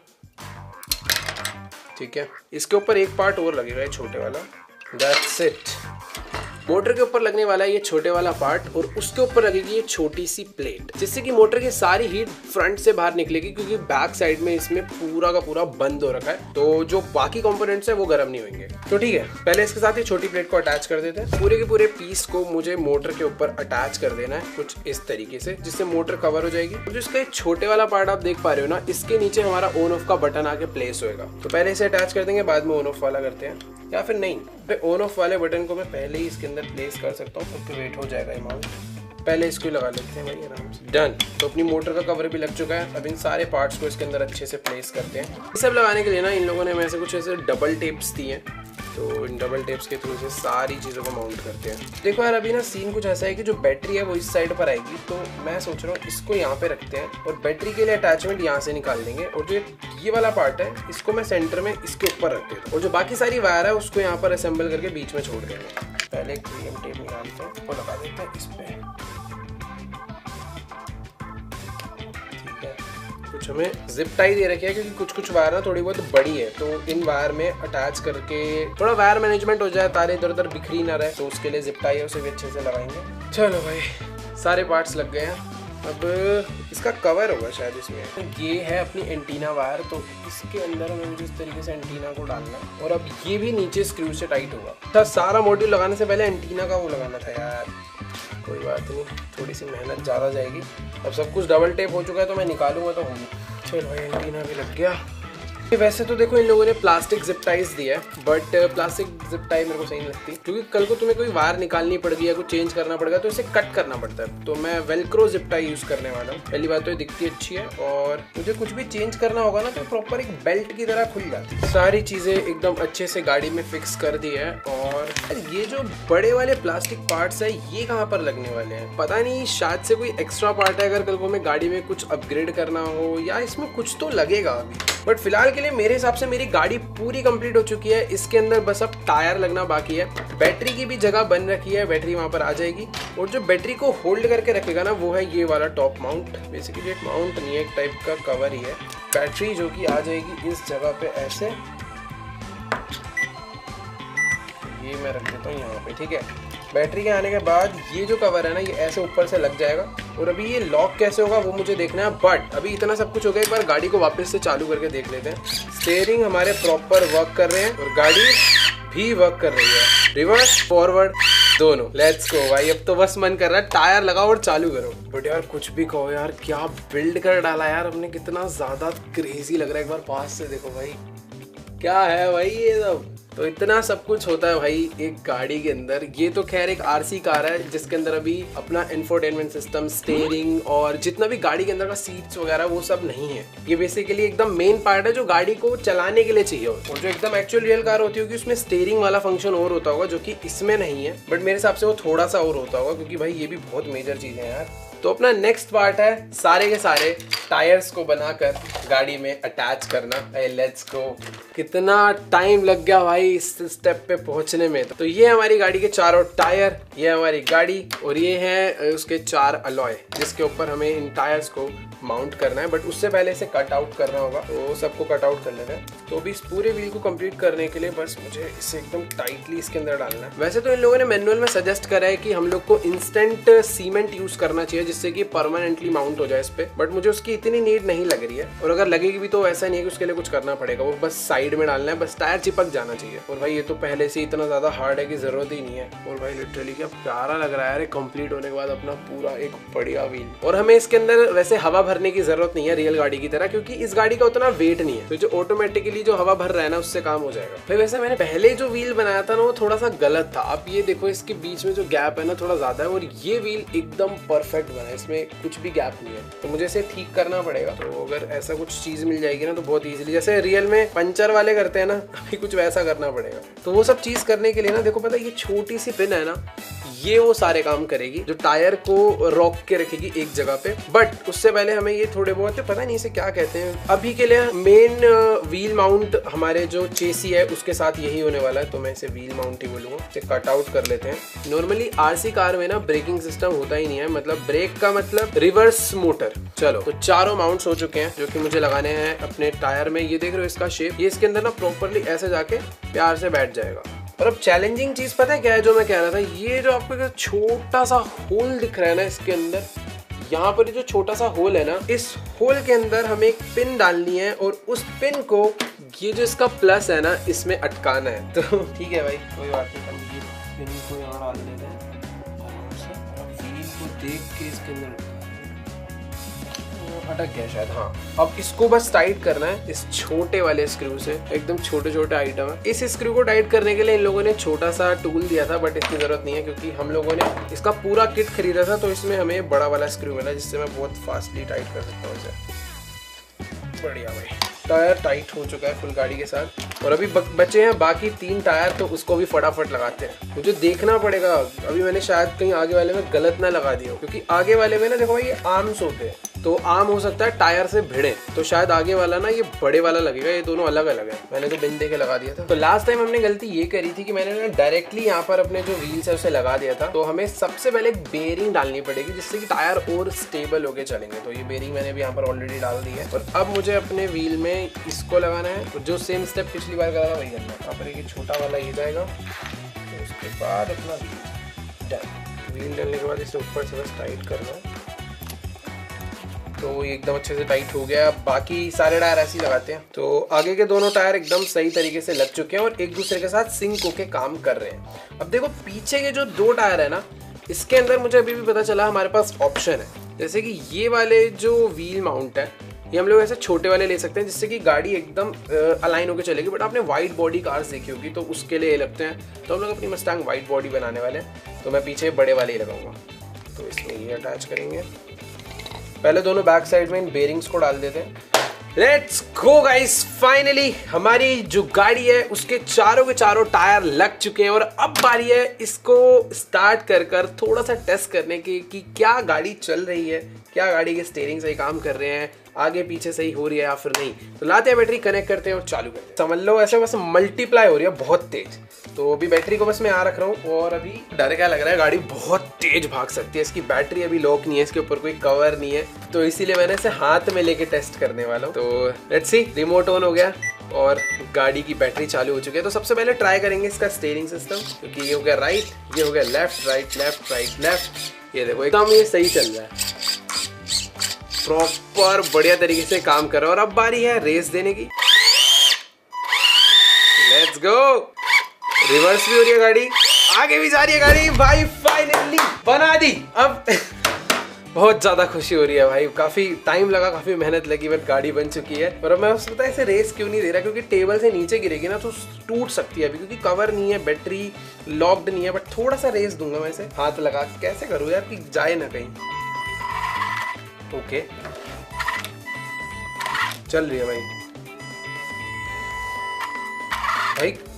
ठीक है, इसके ऊपर एक पार्ट और लगेगा, छोटे वाला। That's it. मोटर के ऊपर लगने वाला है ये छोटे वाला पार्ट, और उसके ऊपर लगेगी ये छोटी सी प्लेट, जिससे कि मोटर की सारी हीट फ्रंट से बाहर निकलेगी, क्योंकि बैक साइड में इसमें पूरा का पूरा बंद हो रखा है। तो जो बाकी कंपोनेंट्स है वो गर्म नहीं होंगे। तो ठीक है, पहले इसके साथ ये छोटी प्लेट को अटैच कर देते हैं। पूरे के पूरे पीस को मुझे मोटर के ऊपर अटैच कर देना है कुछ इस तरीके से, जिससे मोटर कवर हो जाएगी। तो इसका छोटे वाला पार्ट आप देख पा रहे हो ना, इसके नीचे हमारा ऑन ऑफ का बटन आके प्लेस होएगा। तो पहले इसे अटैच कर देंगे, बाद में ऑन ऑफ वाला करते हैं, या फिर नहीं, ऑन ऑफ वाले बटन को मैं पहले ही इसके अंदर प्लेस कर सकता हूँ, तो वेट हो जाएगा अमाउंट। पहले इसको लगा लेते हैं भाई आराम से। डन। तो अपनी मोटर का कवर भी लग चुका है। अब इन सारे पार्ट्स को इसके अंदर अच्छे से प्लेस करते हैं। ये सब लगाने के लिए ना इन लोगों ने ऐसे कुछ ऐसे डबल टेप्स दिए हैं, तो इन डबल टेप्स के थ्रू से सारी चीज़ों को माउंट करते हैं। देखो यार अभी ना सीन कुछ ऐसा है कि जो बैटरी है वो इस साइड पर आएगी, तो मैं सोच रहा हूँ इसको यहाँ पे रखते हैं और बैटरी के लिए अटैचमेंट यहाँ से निकाल देंगे, और जो ये वाला पार्ट है इसको मैं सेंटर में इसके ऊपर रख देता हूँ, और जो बाकी सारी वायर है उसको यहाँ पर असेंबल करके बीच में छोड़ देंगे। पहले एक क्रीम टेप निकालते हैं और लगा देते हैं इस पे। ठीक है, कुछ हमें जिप टाई दे रखी है क्योंकि कुछ वायर ना थोड़ी बहुत बड़ी है, तो इन वायर में अटैच करके थोड़ा वायर मैनेजमेंट हो जाए, तारे इधर उधर बिखरी ना रहे, तो उसके लिए जिप टाई है, उसे भी अच्छे से लगाएंगे। चलो भाई सारे पार्ट्स लग गए हैं। अब इसका कवर होगा शायद इसमें। ये है अपनी एंटीना वायर, तो इसके अंदर हमें मुझे इस तरीके से एंटीना को डालना है और अब ये भी नीचे स्क्रू से टाइट होगा। तो सारा मॉड्यूल लगाने से पहले एंटीना का वो लगाना था यार, कोई बात नहीं, थोड़ी सी मेहनत ज़्यादा जाएगी। अब सब कुछ डबल टेप हो चुका है तो मैं निकालूंगा तो होगी। चलो भाई एंटीना भी लग गया। वैसे तो देखो इन लोगों ने प्लास्टिक जिप टाइज दिया है, बट प्लास्टिक जिप टाई मेरे को सही नहीं लगती क्योंकि कल को तुम्हें कोई वायर निकालनी पड़ेगी या कुछ चेंज करना पड़ेगा तो इसे कट करना पड़ता है। तो मैं वेलक्रो जिप टाई यूज करने वाला हूँ। पहली बात तो ये दिखती अच्छी है और मुझे कुछ भी चेंज करना होगा ना तो प्रॉपर एक बेल्ट की तरह खुल जाती है। सारी चीजें एकदम अच्छे से गाड़ी में फिक्स कर दी है। और ये जो बड़े वाले प्लास्टिक पार्ट्स है ये कहाँ पर लगने वाले हैं पता नहीं, शायद से कोई एक्स्ट्रा पार्ट है अगर कल को मैं गाड़ी में कुछ अपग्रेड करना हो या इसमें कुछ तो लगेगा अभी। बट फिलहाल के लिए मेरे हिसाब से मेरी गाड़ी पूरी कंप्लीट हो चुकी है। इसके अंदर बस अब टायर लगना बाकी है। बैटरी की भी जगह बन रखी है, बैटरी वहां पर आ जाएगी। और जो बैटरी को होल्ड करके रखेगा ना वो है ये वाला टॉप माउंट। बेसिकली एक माउंट नहीं है, एक टाइप का कवर ही है। बैटरी जो कि आ जाएगी इस जगह पे ऐसे, ये मैं रख देता हूँ यहाँ पे, ठीक है। बैटरी के आने के बाद ये जो कवर है ना ये ऐसे ऊपर से लग जाएगा। और अभी ये लॉक कैसे होगा वो मुझे देखना है, बट अभी इतना सब कुछ हो गया, एक बार गाड़ी को वापस से चालू करके देख लेते हैं। स्टीयरिंग हमारे प्रॉपर वर्क कर रहे हैं और गाड़ी भी वर्क कर रही है, रिवर्स फॉरवर्ड दोनों। लेट्स गो भाई, अब तो बस मन कर रहा है टायर लगाओ और चालू करो। बट यार कुछ भी कहो यार, क्या बिल्ड कर डाला यार हमने, कितना ज्यादा क्रेजी लग रहा है। एक बार पास से देखो भाई, क्या है भाई ये सब। तो इतना सब कुछ होता है भाई एक गाड़ी के अंदर। ये तो खैर एक आरसी कार है जिसके अंदर अभी अपना इंफोटेनमेंट सिस्टम, स्टीयरिंग और जितना भी गाड़ी के अंदर का सीट्स वगैरह वो सब नहीं है। ये बेसिकली एकदम मेन पार्ट है जो गाड़ी को चलाने के लिए चाहिए। और जो एकदम एक्चुअल रियल कार होती होगी उसमें स्टीयरिंग वाला फंक्शन और होता होगा जो कि इसमें नहीं है, बट मेरे हिसाब से वो थोड़ा सा और होता होगा क्योंकि भाई ये भी बहुत मेजर चीज है यार। तो अपना नेक्स्ट पार्ट है सारे के सारे टायर्स को बनाकर गाड़ी में अटैच करना। Let's go. कितना टाइम लग गया भाई इस स्टेप पे पहुंचने में। तो ये हमारी गाड़ी के चारों टायर, ये हमारी गाड़ी और ये है उसके 4 अलॉय जिसके ऊपर हमें इन टायर्स को माउंट करना है। बट उससे पहले इसे कट आउट करना होगा, तो सबको कट आउट कर लेते हैं। तो अभी इस पूरे व्हील को कंप्लीट करने के लिए बस मुझे इसे एकदम टाइटली इसके अंदर डालना है। वैसे तो इन लोगों ने मैनुअल में सजेस्ट करा है कि हम लोग को इंस्टेंट सीमेंट यूज करना चाहिए जिससे कि परमानेंटली माउंट हो जाए इस पे, बट मुझे उसकी इतनी नीड नहीं लग रही है। और अगर लगेगी भी तो ऐसा नहीं है कि उसके लिए कुछ करना पड़ेगा, वो बस साइड में डालना है, बस टायर चिपक जाना चाहिए। और भाई ये तो पहले से इतना ज्यादा हार्ड है कि जरूरत ही नहीं है। और भाई लिटरली क्या प्यारा लग रहा है कंप्लीट होने के बाद अपना पूरा एक बढ़िया व्हील। और हमें इसके अंदर वैसे हवा भरने की जरूरत नहीं है रियल गाड़ी की तरह, क्योंकि इस गाड़ी का उतना वेट नहीं है, तो जो ऑटोमेटिकली जो हवा भर रहा है ना उससे काम हो जाएगा। फिर वैसे मैंने पहले जो व्हील बनाया था ना वो थोड़ा सा गलत था। अब ये देखो इसके बीच में जो गैप है ना थोड़ा ज्यादा है और ये व्हील एकदम परफेक्ट बना है, इसमें कुछ भी गैप नहीं है। तो मुझे इसे ठीक करना पड़ेगा। तो अगर ऐसा कुछ चीज मिल जाएगी ना तो बहुत इजीली, जैसे रियल में पंचर वाले करते हैं ना, अभी कुछ वैसा करना पड़ेगा। तो वो सब चीज करने के लिए ना देखो पता है ये छोटी सी पिन है ना, ये वो सारे काम करेगी जो टायर को रॉक के रखेगी एक जगह पे। बट उससे पहले हमें ये थोड़े बहुत, पता नहीं इसे क्या कहते हैं, अभी के लिए मेन व्हील माउंट हमारे जो चेसी है उसके साथ यही होने वाला है, तो मैं इसे व्हील माउंट ही बोलूंगा। इसे कट आउट कर लेते हैं। नॉर्मली आरसी कार में ना ब्रेकिंग सिस्टम होता ही नहीं है, मतलब ब्रेक का मतलब रिवर्स मोटर। चलो तो चारों माउंट्स हो चुके हैं जो कि मुझे लगाने हैं अपने टायर में। ये देख रहे हो इसका शेप, ये इसके अंदर ना प्रॉपरली ऐसे जाके प्यार से बैठ जाएगा। और अब चैलेंजिंग चीज पता है क्या है जो मैं कह रहा था, ये जो आपको एक छोटा सा होल दिख रहा है ना इसके अंदर, यहाँ पर जो छोटा सा होल है ना, इस होल के अंदर हमें एक पिन डालनी है और उस पिन को ये जो इसका प्लस है ना इसमें अटकाना है। तो ठीक है भाई कोई बात नहीं, हम ये पिन को यहाँ डाल देते हैं आराम से। व्हील को देख के इसके अंदर अटक गया शायद, हाँ। अब इसको बस टाइट करना है इस छोटे वाले स्क्रू से, एकदम छोटे छोटे आइटम है। इस स्क्रू को टाइट करने के लिए इन लोगों ने छोटा सा टूल दिया था, बट इसकी जरूरत नहीं है क्योंकि हम लोगों ने इसका पूरा किट खरीदा था, तो इसमें हमें बड़ा वाला स्क्रू मिला जिससे मैं बहुत फास्टली टाइट कर सकता हूँ इसे। बढ़िया भाई, टायर टाइट हो चुका है फुल गाड़ी के साथ। और अभी बचे हैं बाकी 3 टायर, तो उसको भी फटाफट लगाते हैं। मुझे देखना पड़ेगा, अभी मैंने शायद कहीं आगे वाले में गलत ना लगा दिया, क्योंकि आगे वाले में ना देखो भाई ये आर्म्स होते हैं, तो आर्म हो सकता है टायर से भिड़े, तो शायद आगे वाला ना ये बड़े वाला लगेगा, ये दोनों अलग अलग है। मैंने तो बिन दे के लगा दिया था। तो लास्ट टाइम हमने गलती ये करी थी कि मैंने डायरेक्टली यहाँ पर अपने जो व्हील्स है उसे लगा दिया था। तो हमें सबसे पहले एक बेरिंग डालनी पड़ेगी जिससे कि टायर और स्टेबल होके चलेंगे। तो ये बेरिंग मैंने भी यहाँ पर ऑलरेडी डाल दी है और अब मुझे अपने व्हील में इसको लगाना है। तो जो सेम स्टेप पिछली बार करा था वही करना है। यहाँ पर एक छोटा वाला ये जाएगा, तो उसके बाद अपना व्हील डालने के बाद इसे ऊपर से बस टाइट करना है। तो ये एकदम अच्छे से टाइट हो गया। बाकी सारे टायर ऐसे ही लगाते हैं। तो आगे के दोनों टायर एकदम सही तरीके से लग चुके हैं और एक दूसरे के साथ सिंक होके काम कर रहे हैं। अब देखो पीछे के जो 2 टायर है ना, इसके अंदर मुझे अभी भी पता चला हमारे पास ऑप्शन है, जैसे कि ये वाले जो व्हील माउंट है ये हम लोग ऐसे छोटे वाले ले सकते हैं जिससे कि गाड़ी एकदम अलाइन होकर चलेगी। बट आपने वाइड बॉडी कार्स देखी होगी तो उसके लिए लगते हैं। तो हम लोग अपनी मस्टैंग वाइड बॉडी बनाने वाले हैं, तो मैं पीछे बड़े वाले ही लगाऊंगा। तो इसमें ये अटैच करेंगे। पहले दोनों बैक साइड में इन बेरिंग्स को डाल देते हैं। लेट्स गो गाइस, फाइनली हमारी जो गाड़ी है उसके चारों के चारों टायर लग चुके हैं और अब बारी है इसको स्टार्ट कर थोड़ा सा टेस्ट करने की कि क्या गाड़ी चल रही है, क्या गाड़ी के स्टीयरिंग सही काम कर रहे हैं, आगे पीछे सही हो रही है या फिर नहीं। तो लाते हैं बैटरी, कनेक्ट करते हैं और चालू करते हैं। समझ लो ऐसे बस मल्टीप्लाई हो रही है बहुत तेज। तो अभी बैटरी को बस मैं यहाँ रख रहा हूँ और अभी डर क्या लग रहा है, गाड़ी बहुत तेज भाग सकती है। इसकी बैटरी अभी लॉक नहीं है, इसके ऊपर कोई कवर नहीं है, तो इसीलिए मैंने इसे हाथ में लेके टेस्ट करने वाला हूँ। तो लेट्स सी, रिमोट ऑन हो गया और गाड़ी की बैटरी चालू हो चुकी है। तो सबसे पहले ट्राई करेंगे इसका स्टीयरिंग सिस्टम, क्योंकि ये हो गया राइट, ये हो गया left right left right left. ये देखो एकदम ये सही चल रहा है, प्रॉपर बढ़िया तरीके से काम कर रहा है। और अब बारी है रेस देने की। Let's go. रिवर्स भी हो रही है गाड़ी, आगे भी जा रही है गाड़ी। भाई फाइनली बना दी। अब बहुत ज्यादा खुशी हो रही है भाई, काफी टाइम लगा, काफी मेहनत लगी, बट गाड़ी बन चुकी है। और अब मैं उसको पता है ऐसे रेस क्यों नहीं दे रहा, क्योंकि टेबल से नीचे गिरेगी ना तो टूट सकती है अभी, क्योंकि कवर नहीं है, बैटरी लॉक्ड नहीं है। बट थोड़ा सा रेस दूंगा मैं इसे हाथ लगा। कैसे करूँ यार कि जाए ना कहीं। ओके चल रही है भाई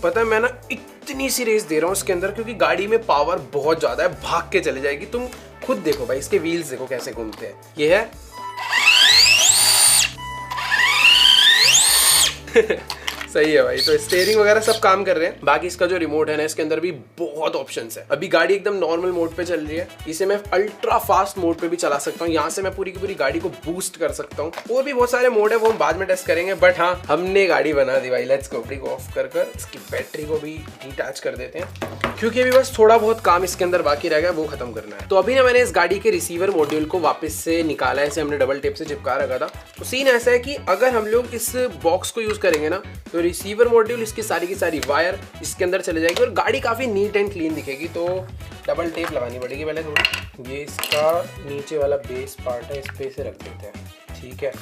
पता है मैं ना इतनी सी रेस दे रहा हूँ इसके अंदर, क्योंकि गाड़ी में पावर बहुत ज्यादा है, भाग के चले जाएगी। तुम खुद देखो भाई, इसके व्हील्स देखो कैसे घूमते हैं। ये है सही है भाई। तो स्टीयरिंग वगैरह सब काम कर रहे हैं। बाकी इसका जो रिमोट है ना, इसके अंदर भी बहुत ऑप्शंस है। अभी गाड़ी एकदम नॉर्मल मोड पे चल रही है, इसे मैं अल्ट्रा फास्ट मोड पे भी चला सकता हूँ। यहाँ से मैं पूरी की पूरी गाड़ी को बूस्ट कर सकता हूँ। और भी बहुत सारे मोड है, वो हम बाद में टेस्ट करेंगे। बट हाँ, हमने गाड़ी बना दी भाई। Let's go. को ऑफ कर इसकी बैटरी को भी डिटैच कर देते हैं, क्योंकि अभी बस थोड़ा बहुत काम इसके अंदर बाकी रह गया, वो खत्म करना है। तो अभी ना मैंने इस गाड़ी के रिसीवर मॉड्यूल को वापस से निकाला है, इसे हमने डबल टेप से चिपका रखा था। तो सीन ऐसा है कि अगर हम लोग इस बॉक्स को यूज करेंगे ना, तो रिसीवर मॉड्यूल इसकी सारी की सारी वायर इसके अंदर चले जाएगी और गाड़ी काफी नीट एंड क्लीन दिखेगी। तो डबल टेप लगानी पड़ेगी पहले थोड़ी। ये इसका नीचे वाला बेस पार्ट है, इस पे से रख देते हैं, ठीक है।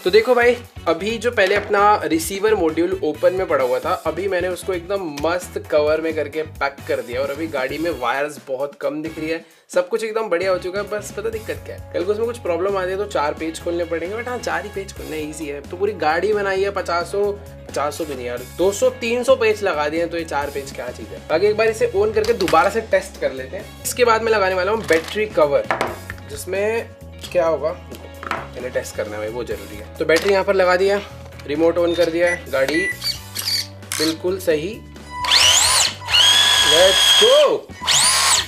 तो देखो भाई, अभी जो पहले अपना रिसीवर मॉड्यूल ओपन में पड़ा हुआ था, अभी मैंने उसको एकदम मस्त कवर में करके पैक कर दिया और अभी गाड़ी में वायर्स बहुत कम दिख रही है, सब कुछ एकदम बढ़िया हो चुका है। बस पता दिक्कत क्या है, कल को उसमें कुछ प्रॉब्लम आ जाए तो 4 पेज खोलने पड़ेंगे। बट हाँ, 4 ही पेज खोलना ईजी है। तो पूरी गाड़ी बनाई है 500 भी नहीं यार, 200-300 पेज लगा दिए, तो ये 4 पेज क्या चीज है। बाकी एक बार इसे ऑन करके दोबारा से टेस्ट कर लेते हैं। इसके बाद मैं लगाने वाला हूँ बैटरी कवर, जिसमें क्या होगा पहले टेस्ट करना है भाई, वो जरूरी है। तो बैटरी यहाँ पर लगा दिया, रिमोट ऑन कर दिया है, गाड़ी बिल्कुल सही। Let's go.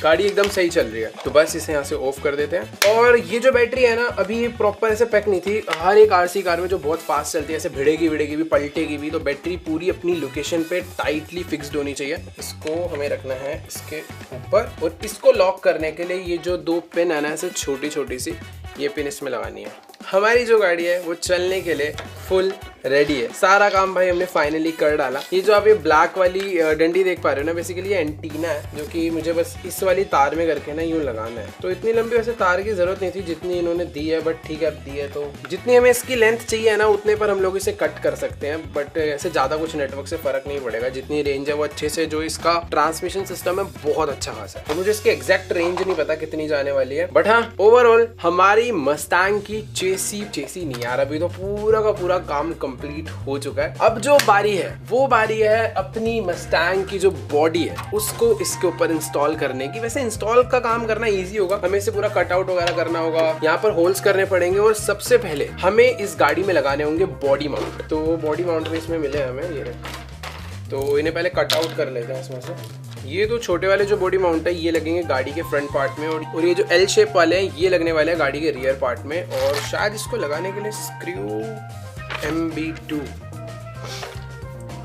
गाड़ी एकदम सही चल रही है। तो बस इसे यहाँ से ऑफ कर देते हैं। और ये जो बैटरी है ना, अभी ये प्रॉपर ऐसे पैक नहीं थी। हर एक आरसी कार में जो बहुत फास्ट चलती है, ऐसे भिड़ेगी भी, पलटेगी भी, तो बैटरी पूरी अपनी लोकेशन पे टाइटली फिक्स्ड होनी चाहिए। इसको हमें रखना है इसके ऊपर और इसको लॉक करने के लिए ये जो 2 पिन है ना, ऐसे छोटी छोटी सी, ये पिन इसमें लगानी है। हमारी जो गाड़ी है वो चलने के लिए फुल रेडी है। सारा काम भाई हमने फाइनली कर डाला। ये जो आप ये ब्लैक वाली डंडी देख पा रहे हो ना, बेसिकली ये एंटीना है, जो कि मुझे बस इस वाली तार में करके ना यूं लगाना है। तो इतनी लंबी वैसे तार की जरूरत नहीं थी जितनी इन्होंने दी है, बट ठीक है, अब दी है तो जितनी हमें इसकी लेंथ चाहिए ना, उतने पर हम लोग इसे कट कर सकते हैं। बट ऐसे ज्यादा कुछ नेटवर्क से फर्क नहीं पड़ेगा, जितनी रेंज है वो अच्छे से, जो इसका ट्रांसमिशन सिस्टम है बहुत अच्छा खासा है। तो मुझे इसकी एग्जैक्ट रेंज नहीं पता कितनी जाने वाली है, बट हाँ, ओवरऑल हमारी मस्टैंग की चेसी नहीं यार, अभी तो पूरा का पूरा काम कंप्लीट हो चुका है। अब जो बारी है वो बारी है अपनी मस्टैंग की जो बॉडी है उसको इसके ऊपर इंस्टॉल करने की। वैसे इंस्टॉल का काम करना इजी होगा, हमें इसे पूरा कटआउट वगैरह करना होगा, यहाँ पर होल्स करने पड़ेंगे और सबसे पहले हमें इस गाड़ी में लगाने होंगे बॉडी माउंट। तो बॉडी माउंट भी इसमें मिले हमें, ये तो इन्हें पहले कटआउट कर लेते हैं इसमें से। ये तो छोटे वाले जो बॉडी माउंट है ये लगेंगे गाड़ी के फ्रंट पार्ट में, और ये जो एल शेप वाले हैं ये लगने वाले हैं गाड़ी के रियर पार्ट में। और शायद इसको लगाने के लिए स्क्रू MB2,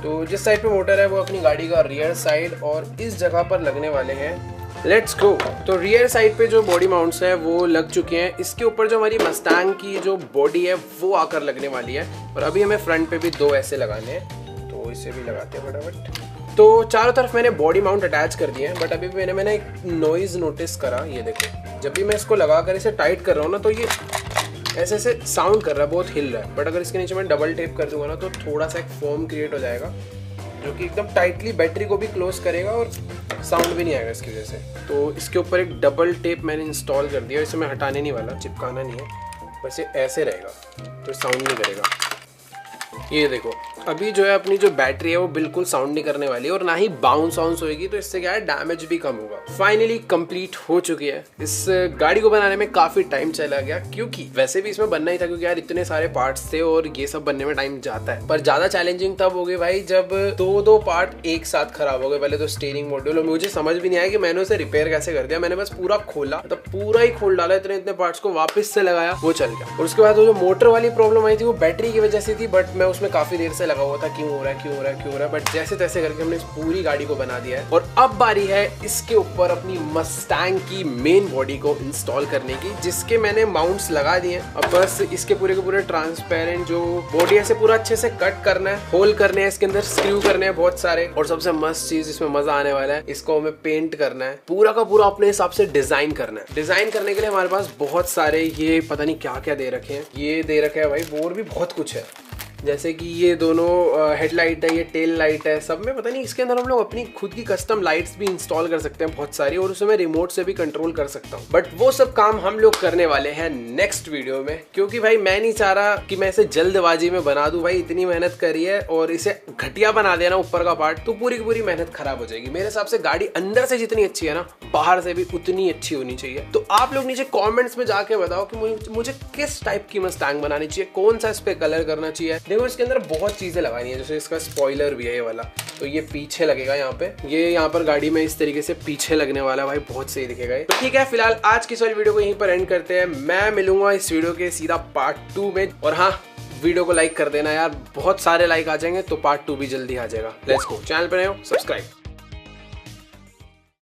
तो जिस साइड पे मोटर है वो अपनी गाड़ी का रियर साइड और इस जगह पर लगने वाले हैं। Let's go. तो रियर साइड पे जो बॉडी माउंट्स है वो लग चुके हैं। इसके ऊपर जो हमारी मस्टैंग की जो बॉडी है वो आकर लगने वाली है, और अभी हमें फ्रंट पे भी 2 ऐसे लगाने हैं, तो इसे भी लगाते हैं फटाफट। तो चारों तरफ मैंने बॉडी माउंट अटैच कर दिए हैं, बट अभी मैंने एक नॉइज नोटिस करा। ये देखो, जब भी मैं इसको लगाकर इसे टाइट कर रहा हूँ ना तो ये ऐसे ऐसे साउंड कर रहा है, बहुत हिल रहा है। बट अगर इसके नीचे मैं डबल टेप कर दूंगा ना तो थोड़ा सा एक फोम क्रिएट हो जाएगा जो कि एकदम टाइटली बैटरी को भी क्लोज करेगा और साउंड भी नहीं आएगा इसकी वजह से। तो इसके ऊपर एक डबल टेप मैंने इंस्टॉल कर दिया। इसे मैं हटाने नहीं वाला, चिपकाना नहीं है, बस ये ऐसे रहेगा तो साउंड नहीं करेगा। ये देखो, अभी जो है अपनी जो बैटरी है वो बिल्कुल साउंड नहीं करने वाली है और ना ही बाउंस होएगी, तो इससे क्या है डैमेज भी कम होगा। फाइनली कंप्लीट हो चुकी है। इस गाड़ी को बनाने में काफी टाइम चला गया, क्योंकि वैसे भी इसमें बनना ही था, क्योंकि यार इतने सारे पार्ट्स थे और ये सब बनने में टाइम जाता है। पर ज्यादा चैलेंजिंग तब हो गई भाई जब दो पार्ट एक साथ खराब हो गए। पहले तो स्टीयरिंग मॉड्यूल, और मुझे समझ भी नहीं आया कि मैंने उसे रिपेयर कैसे कर दिया। मैंने बस पूरा खोला, तो पूरा ही खोल डाला, इतने पार्ट्स को वापस से लगाया, वो चल गया। और उसके बाद वो जो मोटर वाली प्रॉब्लम आई थी वो बैटरी की वजह से थी, बट मैं उसमें काफी देर से लगा हुआ था, क्यों हो रहा है। बट जैसे तैसे करके हमने इस पूरी गाड़ी को बना दिया है। और अब बारी है इसके ऊपर अपनी मस्टैंग की मेन बॉडी को इंस्टॉल करने की, जिसके मैंने माउंट्स लगा दिए हैं। अब बस इसके पूरे के पूरे ट्रांसपेरेंट जो बॉडी है पूरा अच्छे से कट करना है, होल करने हैं, इसके अंदर स्क्रू करने हैं बहुत सारे। और सबसे मस्त चीज इसमें मजा आने वाला है, इसको हमें पेंट करना है, पूरा का पूरा अपने हिसाब से डिजाइन करना है। डिजाइन करने के लिए हमारे पास बहुत सारे ये पता नहीं क्या क्या दे रखे हैं। ये दे रखे हैं भाई, और भी बहुत कुछ है, जैसे कि ये दोनों हेडलाइट है, ये टेल लाइट है, सब में पता नहीं। इसके अंदर हम लोग अपनी खुद की कस्टम लाइट्स भी इंस्टॉल कर सकते हैं बहुत सारी, और उसे मैं रिमोट से भी कंट्रोल कर सकता हूँ। बट वो सब काम हम लोग करने वाले हैं नेक्स्ट वीडियो में, क्योंकि भाई मैं नहीं चाह रहा कि मैं इसे जल्दबाजी में बना दूं। भाई इतनी मेहनत करी है और इसे घटिया बना देना ऊपर का पार्ट, तो पूरी की पूरी मेहनत खराब हो जाएगी। मेरे हिसाब से गाड़ी अंदर से जितनी अच्छी है ना, बाहर से भी उतनी अच्छी होनी चाहिए। तो आप लोग नीचे कॉमेंट्स में जाके बताओ कि मुझे किस टाइप की मस्टैंग बनानी चाहिए, कौन सा इस पे कलर करना चाहिए। देखो इसके अंदर बहुत चीजें लगानी है, जैसे इसका स्पॉइलर भी है ये वाला, तो ये पीछे लगेगा यहाँ पे, ये यहाँ पर गाड़ी में इस तरीके से पीछे लगने वाला है भाई, बहुत सही दिखेगा ये। तो ठीक है, फिलहाल आज की इस वाली वीडियो को यहीं पर एंड करते हैं। मैं मिलूंगा इस वीडियो के सीधा पार्ट 2 में। और हाँ, वीडियो को लाइक कर देना यार, बहुत सारे लाइक आ जाएंगे तो पार्ट 2 भी जल्दी आ जाएगा। Let's go. चैनल पर नए हो, सब्सक्राइब।